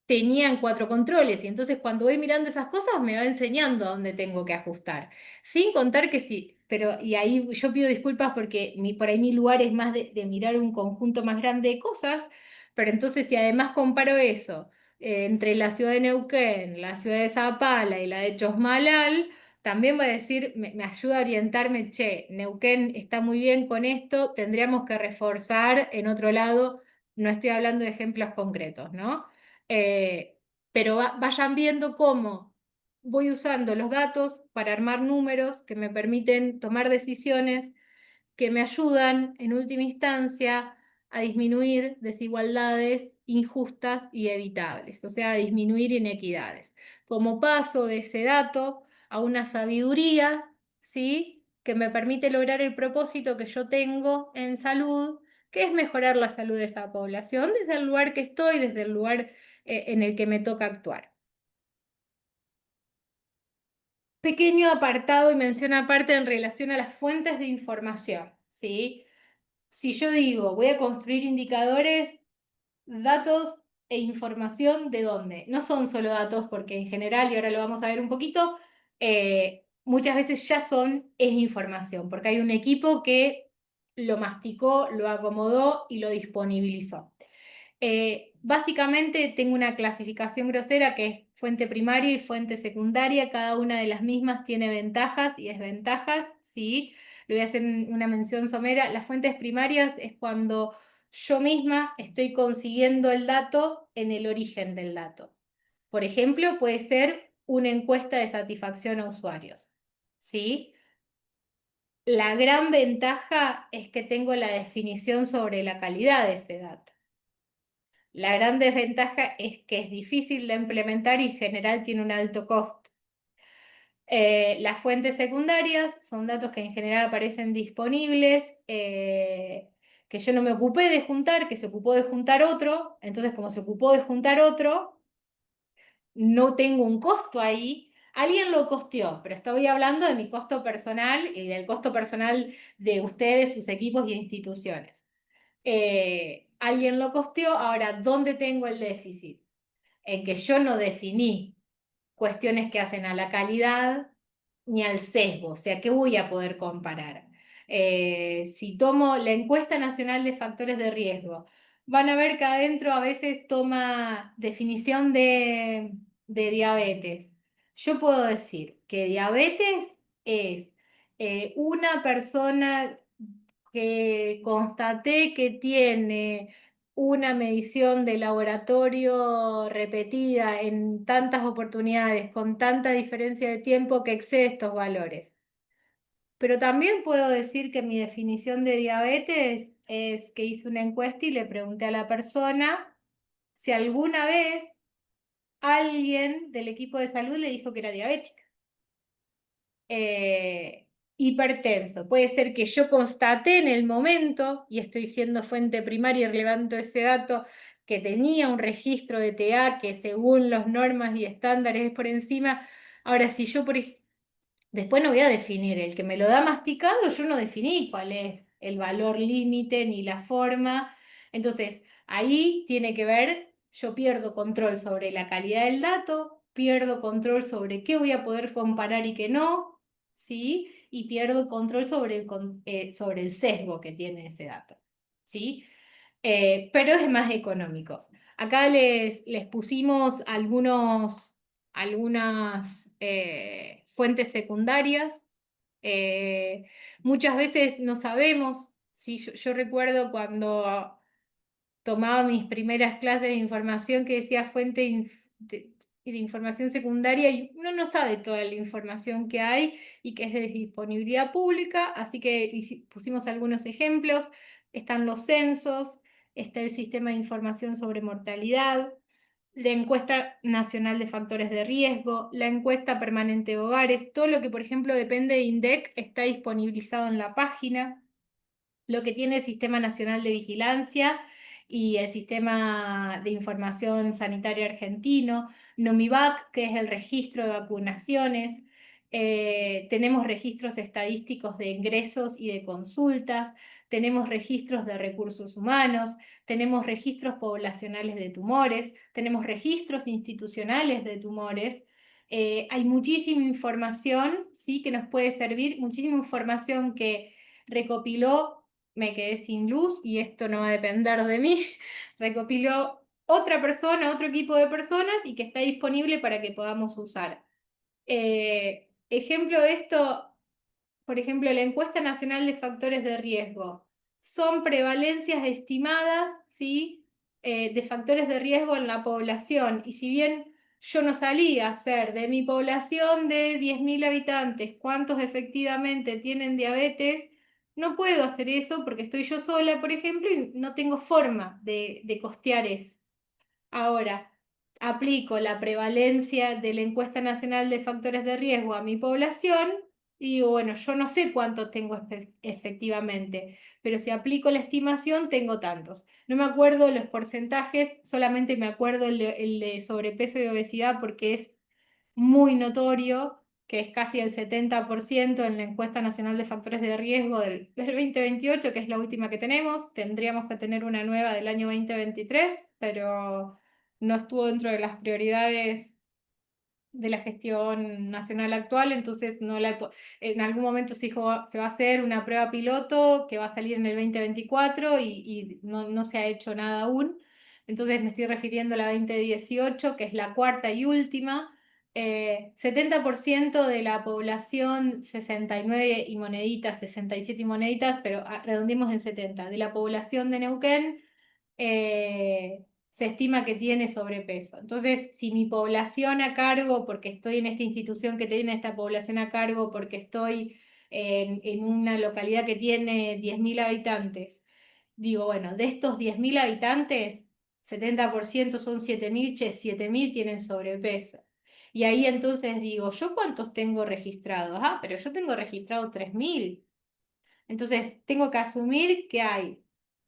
tenían 4 controles y entonces cuando voy mirando esas cosas me va enseñando a dónde tengo que ajustar. Sin contar que sí, pero y ahí yo pido disculpas porque por ahí mi lugar es más de mirar un conjunto más grande de cosas, pero entonces si además comparo eso entre la ciudad de Neuquén, la ciudad de Zapala y la de Chosmalal, también voy a decir, me ayuda a orientarme, che, Neuquén está muy bien con esto, tendríamos que reforzar en otro lado, no estoy hablando de ejemplos concretos, ¿no? Eh, pero vayan viendo cómo voy usando los datos para armar números que me permiten tomar decisiones que me ayudan en última instancia a disminuir desigualdades injustas y evitables, o sea, a disminuir inequidades. Como paso de ese dato a una sabiduría, ¿sí? Que me permite lograr el propósito que yo tengo en salud, que es mejorar la salud de esa población desde el lugar que estoy, desde el lugar en el que me toca actuar. Pequeño apartado y mención aparte en relación a las fuentes de información, ¿sí? Si yo digo, voy a construir indicadores, datos e información, ¿de dónde? No son solo datos, porque en general, y ahora lo vamos a ver un poquito, muchas veces ya es información, porque hay un equipo que lo masticó, lo acomodó y lo disponibilizó. Básicamente tengo una clasificación grosera que es fuente primaria y fuente secundaria. Cada una de las mismas tiene ventajas y desventajas, ¿sí? Le voy a hacer una mención somera. Las fuentes primarias es cuando yo misma estoy consiguiendo el dato en el origen del dato. Por ejemplo, puede ser una encuesta de satisfacción a usuarios, ¿sí? La gran ventaja es que tengo la definición sobre la calidad de ese dato. La gran desventaja es que es difícil de implementar y en general tiene un alto costo. Las fuentes secundarias son datos que en general aparecen disponibles, que yo no me ocupé de juntar, que se ocupó de juntar otro. Entonces, como se ocupó de juntar otro, no tengo un costo ahí. Alguien lo costeó, pero estoy hablando de mi costo personal y del costo personal de ustedes, sus equipos y instituciones. Alguien lo costeó, ahora, ¿dónde tengo el déficit? En que yo no definí cuestiones que hacen a la calidad ni al sesgo, o sea, ¿qué voy a poder comparar? Si tomo la encuesta nacional de factores de riesgo, van a ver que adentro a veces toma definición de diabetes. Yo puedo decir que diabetes es una persona que constaté que tiene una medición de laboratorio repetida en tantas oportunidades, con tanta diferencia de tiempo que excede estos valores. Pero también puedo decir que mi definición de diabetes es que hice una encuesta y le pregunté a la persona si alguna vez alguien del equipo de salud le dijo que era diabética. Hipertenso. Puede ser que yo constate en el momento, y estoy siendo fuente primaria y levanto ese dato, que tenía un registro de TA que según las normas y estándares es por encima. Ahora, si yo después no voy a definir, el que me lo da masticado, yo no definí cuál es el valor límite ni la forma. Entonces, ahí tiene que ver, yo pierdo control sobre la calidad del dato, pierdo control sobre qué voy a poder comparar y qué no, ¿sí? Y pierdo control sobre el sesgo que tiene ese dato, ¿sí? Pero es más económico. Acá les pusimos algunas fuentes secundarias. Muchas veces no sabemos, ¿sí? Yo recuerdo cuando tomaba mis primeras clases de información que decía fuente de información secundaria y uno no sabe toda la información que hay y que es de disponibilidad pública, así que pusimos algunos ejemplos. Están los censos, está el sistema de información sobre mortalidad, la encuesta nacional de factores de riesgo, la encuesta permanente de hogares, todo lo que, por ejemplo, depende de INDEC está disponibilizado en la página, lo que tiene el Sistema Nacional de Vigilancia y el Sistema de Información Sanitaria Argentino, NOMIVAC, que es el registro de vacunaciones. Tenemos registros estadísticos de ingresos y de consultas, tenemos registros de recursos humanos, tenemos registros poblacionales de tumores, tenemos registros institucionales de tumores. Hay muchísima información, ¿sí? Que nos puede servir, muchísima información que recopiló, me quedé sin luz y esto no va a depender de mí, recopiló otra persona, otro equipo de personas y que está disponible para que podamos usar. Ejemplo de esto, por ejemplo, la encuesta nacional de factores de riesgo. Son prevalencias estimadas, ¿sí? De factores de riesgo en la población. Y si bien yo no salí a hacer de mi población de 10.000 habitantes cuántos efectivamente tienen diabetes, no puedo hacer eso porque estoy yo sola, por ejemplo, y no tengo forma de costear eso. Ahora, aplico la prevalencia de la encuesta nacional de factores de riesgo a mi población y digo, bueno, yo no sé cuántos tengo efectivamente, pero si aplico la estimación, tengo tantos. No me acuerdo los porcentajes, solamente me acuerdo el de sobrepeso y obesidad porque es muy notorio, que es casi el 70% en la encuesta nacional de factores de riesgo del 2028, que es la última que tenemos. Tendríamos que tener una nueva del año 2023, pero no estuvo dentro de las prioridades de la gestión nacional actual, entonces no en algún momento se va a hacer una prueba piloto que va a salir en el 2024 y no se ha hecho nada aún. Entonces me estoy refiriendo a la 2018, que es la cuarta y última. 70% de la población, 69 y moneditas, 67 y moneditas, pero redondemos en 70, de la población de Neuquén se estima que tiene sobrepeso. Entonces, si mi población a cargo, porque estoy en esta institución que tiene esta población a cargo, porque estoy en una localidad que tiene 10.000 habitantes, digo, bueno, de estos 10.000 habitantes, 70% son 7.000, 7.000 tienen sobrepeso. Y ahí entonces digo, ¿yo cuántos tengo registrados? Ah, pero yo tengo registrado 3.000. Entonces, tengo que asumir que hay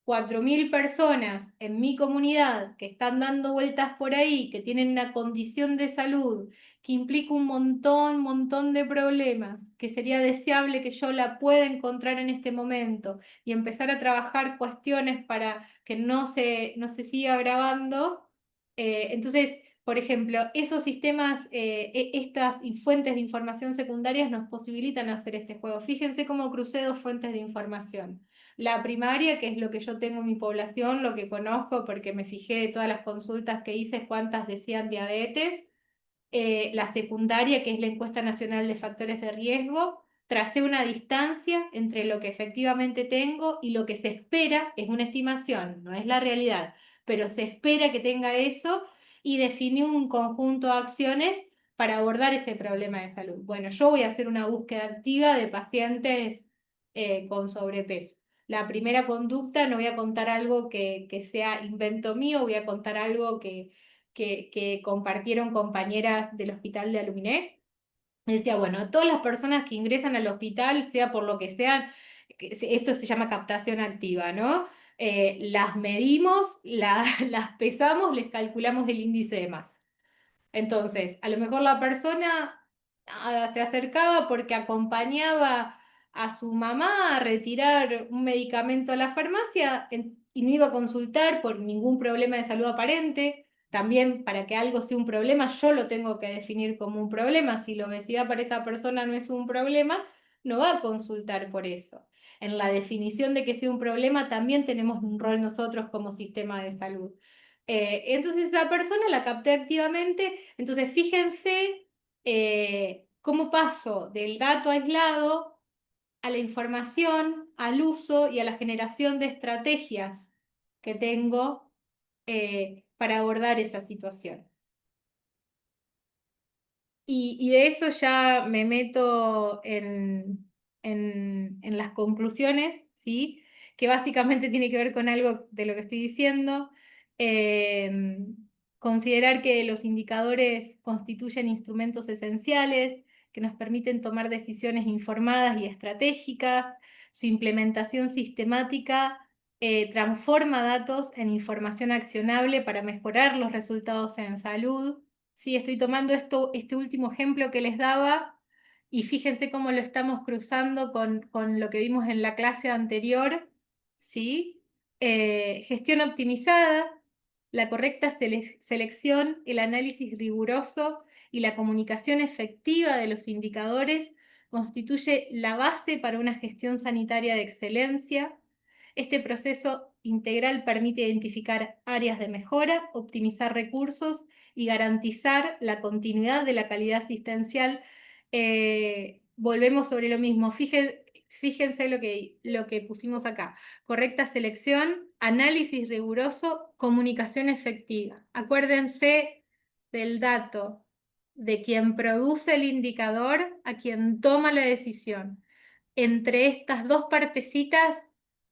4.000 personas en mi comunidad que están dando vueltas por ahí, que tienen una condición de salud que implica un montón de problemas, que sería deseable que yo la pueda encontrar en este momento y empezar a trabajar cuestiones para que no se siga agravando. Entonces, por ejemplo, esos sistemas, estas fuentes de información secundarias nos posibilitan hacer este juego. Fíjense cómo crucé dos fuentes de información. La primaria, que es lo que yo tengo en mi población, lo que conozco porque me fijé de todas las consultas que hice, cuántas decían diabetes. La secundaria, que es la encuesta nacional de factores de riesgo. Tracé una distancia entre lo que efectivamente tengo y lo que se espera, es una estimación, no es la realidad, pero se espera que tenga eso y definí un conjunto de acciones para abordar ese problema de salud. Bueno, yo voy a hacer una búsqueda activa de pacientes con sobrepeso. La primera conducta, no voy a contar algo que sea invento mío, voy a contar algo que compartieron compañeras del hospital de Aluminé. Decía, bueno, todas las personas que ingresan al hospital, sea por lo que sean, esto se llama captación activa, ¿no? Las medimos, las pesamos, les calculamos el índice de masa. Entonces, a lo mejor la persona se acercaba porque acompañaba a su mamá a retirar un medicamento a la farmacia y no iba a consultar por ningún problema de salud aparente. También para que algo sea un problema, yo lo tengo que definir como un problema. Si la obesidad para esa persona no es un problema, no va a consultar por eso. En la definición de que sea un problema también tenemos un rol nosotros como sistema de salud. Entonces esa persona la capté activamente. Entonces fíjense cómo paso del dato aislado a la información, al uso y a la generación de estrategias que tengo para abordar esa situación. Y de eso ya me meto en las conclusiones, ¿sí? Que básicamente tiene que ver con algo de lo que estoy diciendo. Eh, Considerar que los indicadores constituyen instrumentos esenciales que nos permiten tomar decisiones informadas y estratégicas. Su implementación sistemática transforma datos en información accionable para mejorar los resultados en salud. Sí, estoy tomando este último ejemplo que les daba y fíjense cómo lo estamos cruzando con lo que vimos en la clase anterior, ¿sí? Gestión optimizada, la correcta selección, el análisis riguroso y la comunicación efectiva de los indicadores constituye la base para una gestión sanitaria de excelencia. Este proceso integral permite identificar áreas de mejora, optimizar recursos y garantizar la continuidad de la calidad asistencial. Volvemos sobre lo mismo. Fíjense lo que pusimos acá. Correcta selección, análisis riguroso, comunicación efectiva. Acuérdense del dato de quien produce el indicador a quien toma la decisión. Entre estas dos partecitas,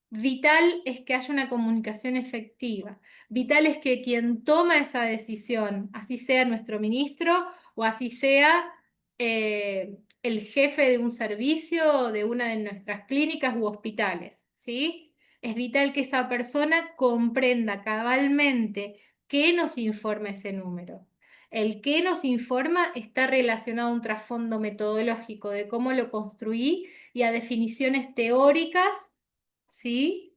vital es que haya una comunicación efectiva. Vital es que quien toma esa decisión, así sea nuestro ministro o así sea el jefe de un servicio de una de nuestras clínicas u hospitales, ¿sí? Es vital que esa persona comprenda cabalmente qué nos informa ese número. El qué nos informa está relacionado a un trasfondo metodológico de cómo lo construí y a definiciones teóricas, ¿sí?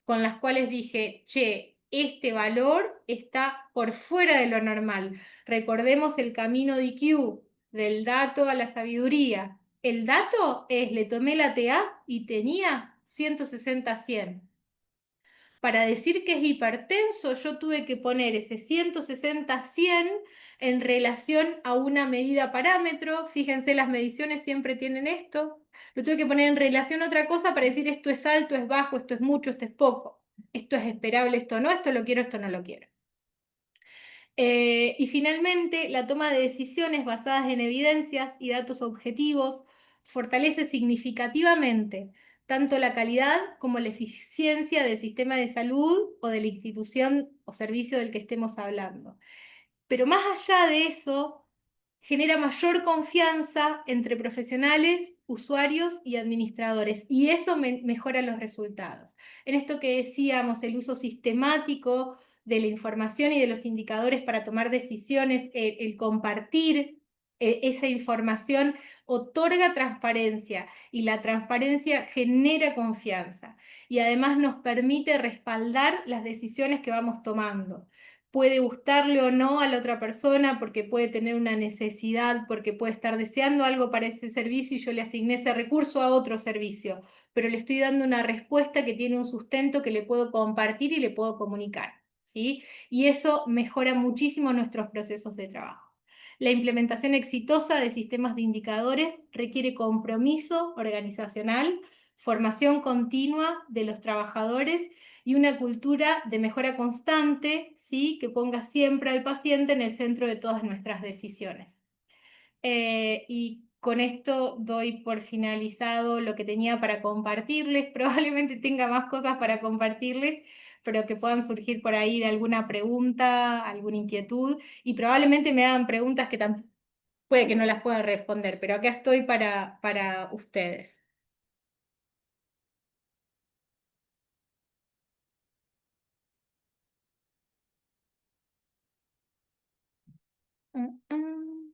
Con las cuales dije, che, este valor está por fuera de lo normal. Recordemos el camino de IQ, del dato a la sabiduría. El dato es, le tomé la TA y tenía 160/100. Para decir que es hipertenso, yo tuve que poner ese 160/100 en relación a una medida parámetro. Fíjense, las mediciones siempre tienen esto. Lo tuve que poner en relación a otra cosa para decir esto es alto, es bajo, esto es mucho, esto es poco. Esto es esperable, esto no, esto lo quiero, esto no lo quiero. Y finalmente, la toma de decisiones basadas en evidencias y datos objetivos fortalece significativamente tanto la calidad como la eficiencia del sistema de salud o de la institución o servicio del que estemos hablando. Pero más allá de eso, genera mayor confianza entre profesionales, usuarios y administradores, y eso mejora los resultados. En esto que decíamos, el uso sistemático de la información y de los indicadores para tomar decisiones, el compartir esa información otorga transparencia y la transparencia genera confianza y además nos permite respaldar las decisiones que vamos tomando. Puede gustarle o no a la otra persona porque puede tener una necesidad, porque puede estar deseando algo para ese servicio y yo le asigné ese recurso a otro servicio, pero le estoy dando una respuesta que tiene un sustento que le puedo compartir y le puedo comunicar, ¿sí? Y eso mejora muchísimo nuestros procesos de trabajo. La implementación exitosa de sistemas de indicadores requiere compromiso organizacional, formación continua de los trabajadores y una cultura de mejora constante, ¿sí? Que ponga siempre al paciente en el centro de todas nuestras decisiones. Y con esto doy por finalizado lo que tenía para compartirles. Probablemente tenga más cosas para compartirles, pero que puedan surgir por ahí de alguna pregunta, alguna inquietud, y probablemente me hagan preguntas que puede que no las pueda responder, pero acá estoy para ustedes. Mm, mm.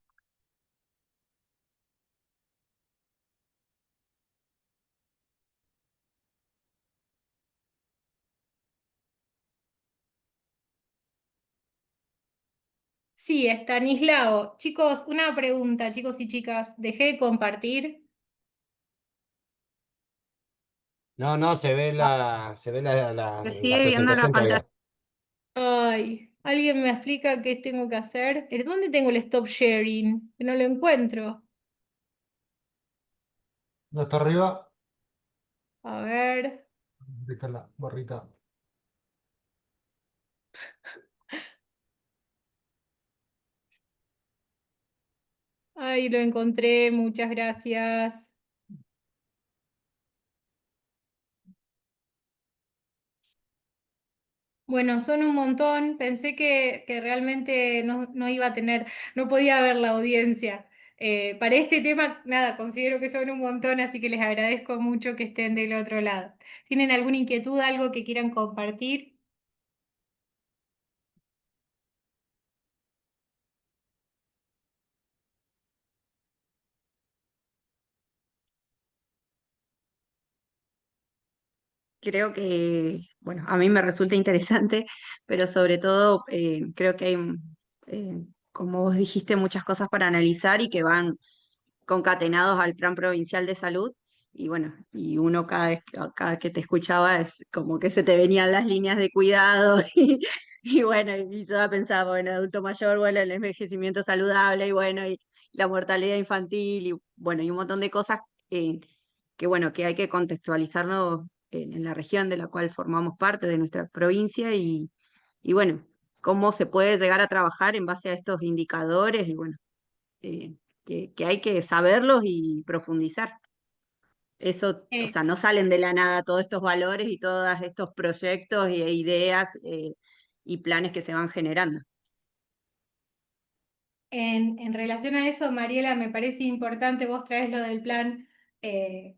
Sí, Estanislao. Chicos, una pregunta, chicos y chicas. Dejé de compartir. No, no, se ve Se la sigue viendo la presentación pantalla. todavía. Ay, ¿alguien me explica qué tengo que hacer? ¿Dónde tengo el stop sharing? Que no lo encuentro. ¿No está arriba? A ver. Ahí está la barrita. Ay, lo encontré. Muchas gracias. Bueno, son un montón. Pensé que realmente no iba a tener, no podía ver la audiencia. Para este tema, nada, considero que son un montón, así que les agradezco mucho que estén del otro lado. ¿Tienen alguna inquietud, algo que quieran compartir? Creo que, bueno, a mí me resulta interesante, pero sobre todo creo que hay, eh, como vos dijiste, muchas cosas para analizar y que van concatenados al Plan Provincial de Salud. Y bueno, y uno cada vez que te escuchaba es como que se te venían las líneas de cuidado y bueno, y yo pensaba, bueno, adulto mayor, bueno, el envejecimiento saludable y bueno, y la mortalidad infantil y bueno, y un montón de cosas eh, que bueno, que hay que contextualizarnos en la región de la cual formamos parte, de nuestra provincia y bueno, cómo se puede llegar a trabajar en base a estos indicadores y bueno, eh, que hay que saberlos y profundizar. Eso, o Eh, sea, no salen de la nada todos estos valores y todos estos proyectos e ideas y planes que se van generando. en relación a eso, Mariela, me parece importante, vos traes lo del plan.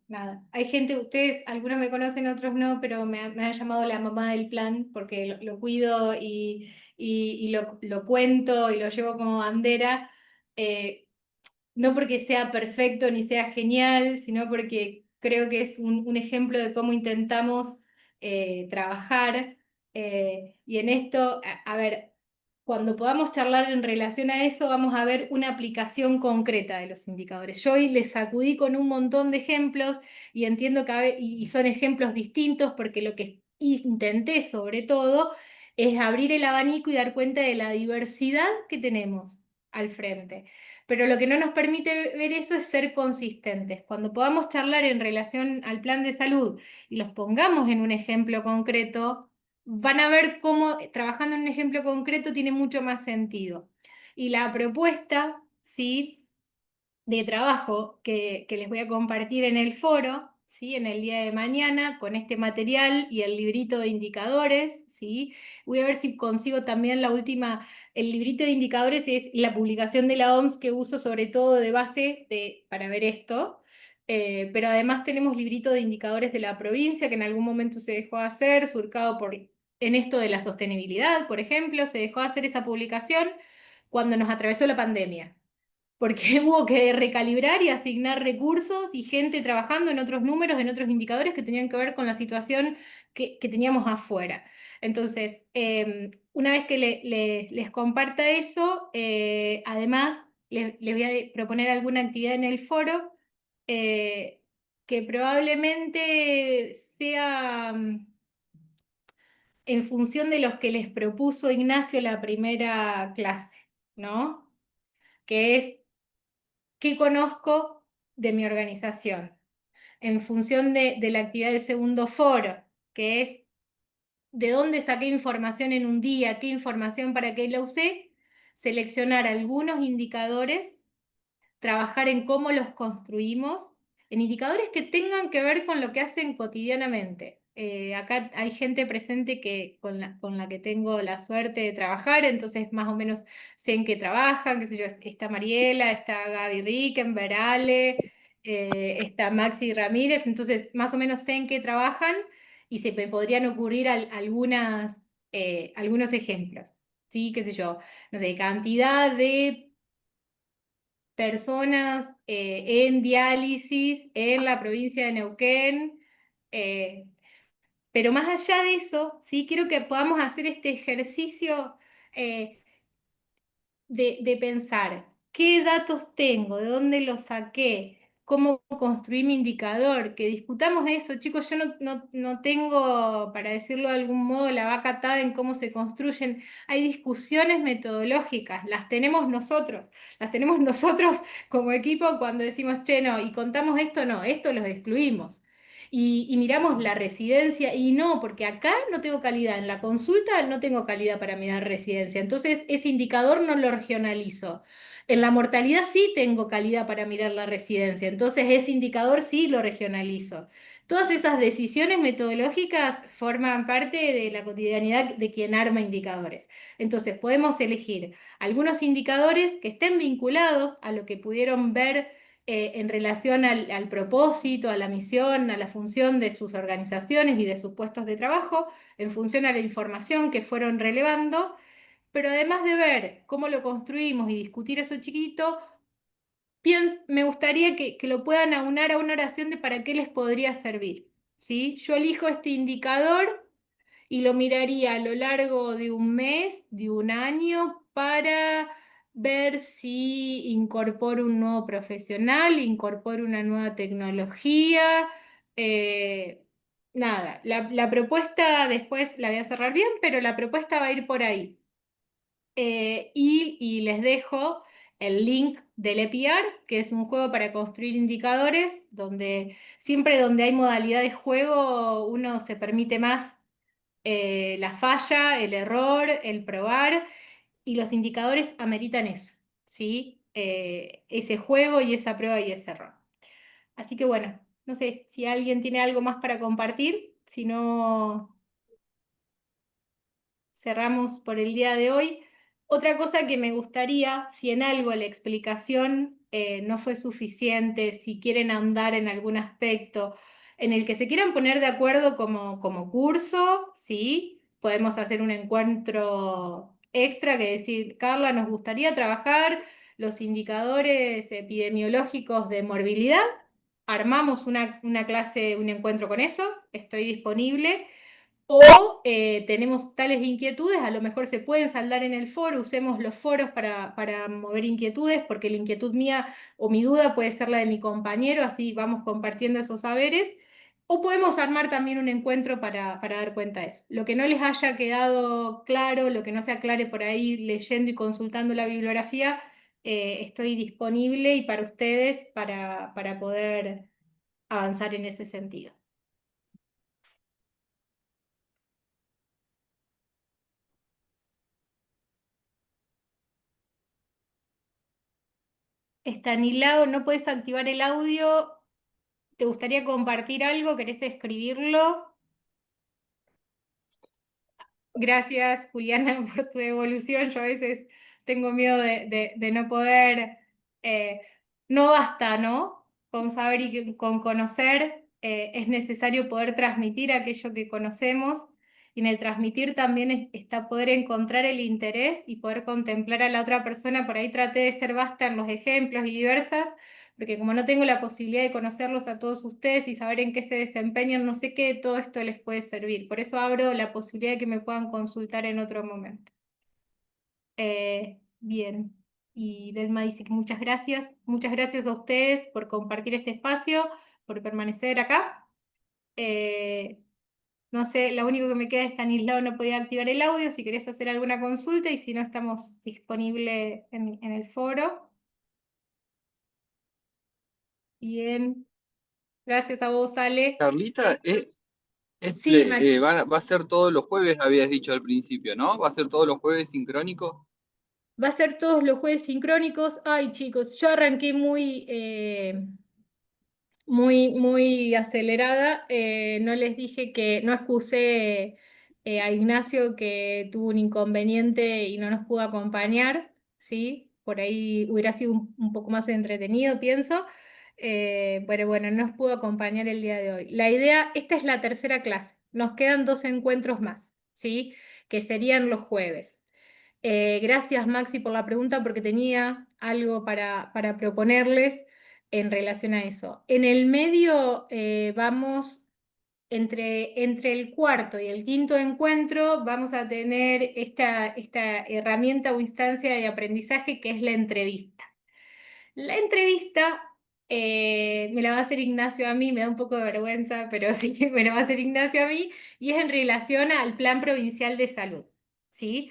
Nada, hay gente, ustedes, algunos me conocen, otros no, pero me han llamado la mamá del plan porque lo cuido y lo cuento y lo llevo como bandera. Eh, no porque sea perfecto ni sea genial, sino porque creo que es un ejemplo de cómo intentamos trabajar. Y en esto, a ver, cuando podamos charlar en relación a eso, vamos a ver una aplicación concreta de los indicadores. Yo hoy les sacudí con un montón de ejemplos y entiendo que y son ejemplos distintos porque lo que intenté sobre todo es abrir el abanico y dar cuenta de la diversidad que tenemos al frente. Pero lo que no nos permite ver eso es ser consistentes. Cuando podamos charlar en relación al plan de salud y los pongamos en un ejemplo concreto, van a ver cómo trabajando en un ejemplo concreto tiene mucho más sentido. Y la propuesta, ¿sí?, de trabajo que les voy a compartir en el foro, ¿sí?, en el día de mañana, con este material y el librito de indicadores, ¿sí? Voy a ver si consigo también el librito de indicadores es la publicación de la OMS que uso sobre todo de base para ver esto. Pero además tenemos librito de indicadores de la provincia que en algún momento se dejó de hacer, surcado en esto de la sostenibilidad, por ejemplo, se dejó de hacer esa publicación cuando nos atravesó la pandemia, porque hubo que recalibrar y asignar recursos y gente trabajando en otros números, en otros indicadores que tenían que ver con la situación que teníamos afuera. Entonces, una vez que les comparta eso, además les voy a proponer alguna actividad en el foro eh, que probablemente sea en función de los que les propuso Ignacio la primera clase, ¿no? Que es ¿qué conozco de mi organización? En función de la actividad del segundo foro, que es de dónde saqué información en un día, qué información para qué la usé, seleccionar algunos indicadores, trabajar en cómo los construimos, en indicadores que tengan que ver con lo que hacen cotidianamente. Acá hay gente presente con la que tengo la suerte de trabajar, entonces más o menos sé en qué trabajan, qué sé yo, está Mariela, está Gaby Rickenberg, Ale, está Maxi Ramírez, entonces más o menos sé en qué trabajan y se me podrían ocurrir algunos ejemplos, ¿sí? Qué sé yo, no sé, cantidad de personas en diálisis en la provincia de Neuquén. eh, pero más allá de eso, sí quiero que podamos hacer este ejercicio eh, de pensar qué datos tengo, de dónde los saqué, cómo construí mi indicador, que discutamos eso. Chicos, yo no tengo, para decirlo de algún modo, la vaca atada en cómo se construyen. Hay discusiones metodológicas, las tenemos nosotros como equipo cuando decimos, che, no, y contamos esto, no, esto los excluimos. Y miramos la residencia y no, porque acá no tengo calidad, en la consulta no tengo calidad para mirar residencia, entonces ese indicador no lo regionalizo. En la mortalidad sí tengo calidad para mirar la residencia, entonces ese indicador sí lo regionalizo. Todas esas decisiones metodológicas forman parte de la cotidianidad de quien arma indicadores. Entonces podemos elegir algunos indicadores que estén vinculados a lo que pudieron ver en relación al propósito, a la misión, a la función de sus organizaciones y de sus puestos de trabajo, en función a la información que fueron relevando, pero además de ver cómo lo construimos y discutir eso chiquito, me gustaría que lo puedan aunar a una oración de para qué les podría servir, ¿sí? Yo elijo este indicador y lo miraría a lo largo de un mes, de un año, para ver si incorporo un nuevo profesional, incorporo una nueva tecnología. eh, Nada, la propuesta después la voy a cerrar bien, pero la propuesta va a ir por ahí. Y les dejo el link del EPR, que es un juego para construir indicadores, donde siempre donde hay modalidad de juego uno se permite más la falla, el error, el probar, y los indicadores ameritan eso, ¿sí? Ese juego y esa prueba y ese error. Así que bueno, no sé si alguien tiene algo más para compartir, si no, cerramos por el día de hoy. Otra cosa que me gustaría, si en algo la explicación no fue suficiente, si quieren ahondar en algún aspecto en el que se quieran poner de acuerdo como curso, ¿sí? Podemos hacer un encuentro extra que decir, Carla, nos gustaría trabajar los indicadores epidemiológicos de morbilidad. Armamos una clase, un encuentro con eso, estoy disponible. O tenemos tales inquietudes, a lo mejor se pueden saldar en el foro, usemos los foros para mover inquietudes, porque la inquietud mía o mi duda puede ser la de mi compañero, así vamos compartiendo esos saberes. O podemos armar también un encuentro para dar cuenta de eso. Lo que no les haya quedado claro, lo que no se aclare por ahí leyendo y consultando la bibliografía, estoy disponible y para ustedes para poder avanzar en ese sentido. Estanislao, no puedes activar el audio. ¿Te gustaría compartir algo? ¿Querés escribirlo? Gracias, Juliana, por tu devolución. Yo a veces tengo miedo de no poder. eh, no basta, ¿no? Con saber y con conocer, es necesario poder transmitir aquello que conocemos. Y en el transmitir también está poder encontrar el interés y poder contemplar a la otra persona. Por ahí traté de ser basta en los ejemplos y diversas, porque como no tengo la posibilidad de conocerlos a todos ustedes y saber en qué se desempeñan, no sé qué de todo esto les puede servir. Por eso abro la posibilidad de que me puedan consultar en otro momento. Bien, y Delma dice que muchas gracias. Muchas gracias a ustedes por compartir este espacio, por permanecer acá. No sé, lo único que me queda es Stanislao, no podía activar el audio, si querés hacer alguna consulta y si no estamos disponibles en el foro. Bien, gracias a vos, Ale. Carlita, Sí, Maxi. va a ser todos los jueves, habías dicho al principio, ¿no? ¿Va a ser todos los jueves sincrónico? Va a ser todos los jueves sincrónicos. Ay, chicos, yo arranqué muy acelerada. No les dije que no excusé a Ignacio que tuvo un inconveniente y no nos pudo acompañar, ¿sí? Por ahí hubiera sido un poco más entretenido, pienso. Pero bueno, no nos pudo acompañar el día de hoy. La idea, esta es la tercera clase. Nos quedan 2 encuentros más, ¿sí? Que serían los jueves. Gracias, Maxi, por la pregunta, porque tenía algo para proponerles en relación a eso. En el medio vamos, entre el cuarto y el quinto encuentro, vamos a tener esta herramienta o instancia de aprendizaje que es la entrevista. La entrevista me la va a hacer Ignacio a mí, me da un poco de vergüenza, pero sí, me la va a hacer Ignacio a mí, y es en relación al Plan Provincial de Salud, ¿sí?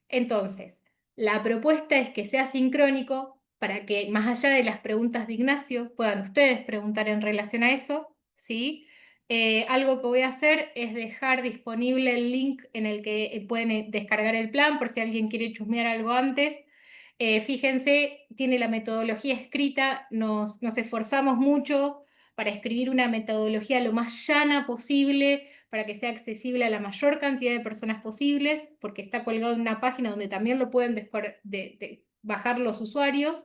Entonces, la propuesta es que sea sincrónico para que, más allá de las preguntas de Ignacio, puedan ustedes preguntar en relación a eso, ¿sí? Algo que voy a hacer es dejar disponible el link en el que pueden descargar el plan por si alguien quiere chusmear algo antes. Fíjense, tiene la metodología escrita, nos esforzamos mucho para escribir una metodología lo más llana posible, para que sea accesible a la mayor cantidad de personas posibles, porque está colgado en una página donde también lo pueden bajar los usuarios.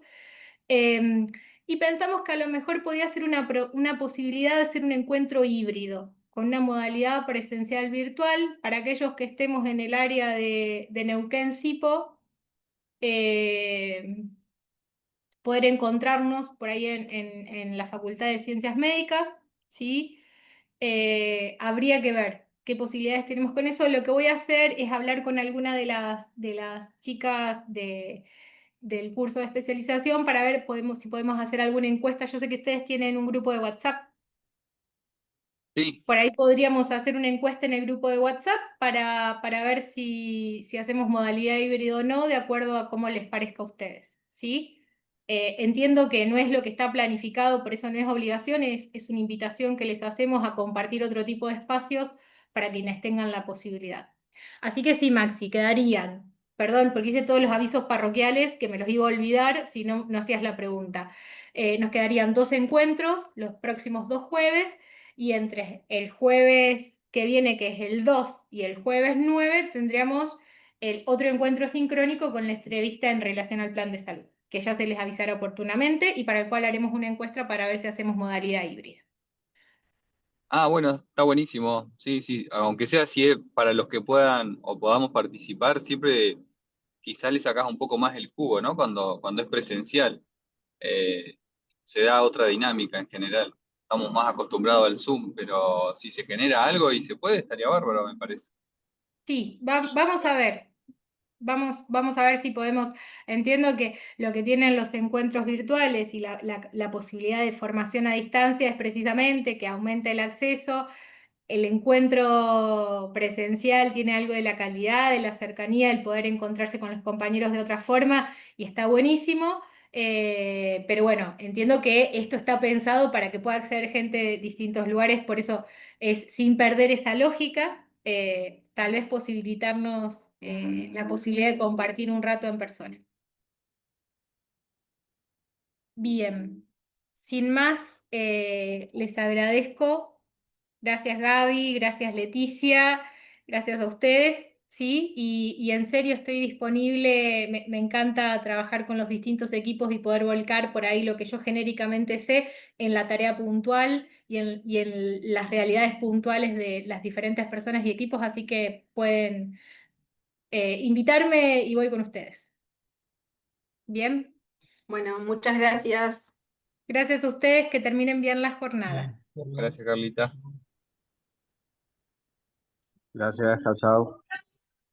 Eh, y pensamos que a lo mejor podía ser una posibilidad de hacer un encuentro híbrido, con una modalidad presencial virtual, para aquellos que estemos en el área de Neuquén-Sipo, poder encontrarnos por ahí en la Facultad de Ciencias Médicas, ¿sí? Habría que ver qué posibilidades tenemos con eso. Lo que voy a hacer es hablar con alguna de las chicas del curso de especialización para ver si podemos hacer alguna encuesta. Yo sé que ustedes tienen un grupo de WhatsApp. Sí. Por ahí podríamos hacer una encuesta en el grupo de WhatsApp para ver si hacemos modalidad híbrido o no, de acuerdo a cómo les parezca a ustedes, ¿sí? Entiendo que no es lo que está planificado, por eso no es obligación, es una invitación que les hacemos a compartir otro tipo de espacios para quienes tengan la posibilidad. Así que sí, Maxi, quedarían, perdón, porque hice todos los avisos parroquiales que me los iba a olvidar si no hacías la pregunta. Nos quedarían 2 encuentros los próximos 2 jueves, y entre el jueves que viene, que es el 2, y el jueves 9, tendríamos el otro encuentro sincrónico con la entrevista en relación al plan de salud, que ya se les avisará oportunamente y para el cual haremos una encuesta para ver si hacemos modalidad híbrida. Ah, bueno, está buenísimo. Sí, sí, aunque sea así, para los que puedan o podamos participar, siempre quizá le sacás un poco más el jugo, ¿no? Cuando es presencial. Eh, Se da otra dinámica en general. estamos más acostumbrados al Zoom, pero si se genera algo y se puede, estaría bárbaro, me parece. Sí, vamos a ver. Vamos a ver si podemos. Entiendo que lo que tienen los encuentros virtuales y la posibilidad de formación a distancia es precisamente que aumente el acceso. El encuentro presencial tiene algo de la calidad, de la cercanía, del poder encontrarse con los compañeros de otra forma y está buenísimo. Pero bueno, entiendo que esto está pensado para que pueda acceder gente de distintos lugares, por eso es sin perder esa lógica, tal vez posibilitarnos la posibilidad de compartir un rato en persona. Bien, sin más, les agradezco. Gracias Gaby, gracias Leticia, gracias a ustedes, ¿sí? Y en serio estoy disponible, me encanta trabajar con los distintos equipos y poder volcar por ahí lo que yo genéricamente sé en la tarea puntual y en las realidades puntuales de las diferentes personas y equipos, así que pueden invitarme y voy con ustedes. Bien, Bueno, muchas gracias. gracias a ustedes, que terminen bien la jornada. Gracias, Carlita. Gracias, chao, chao.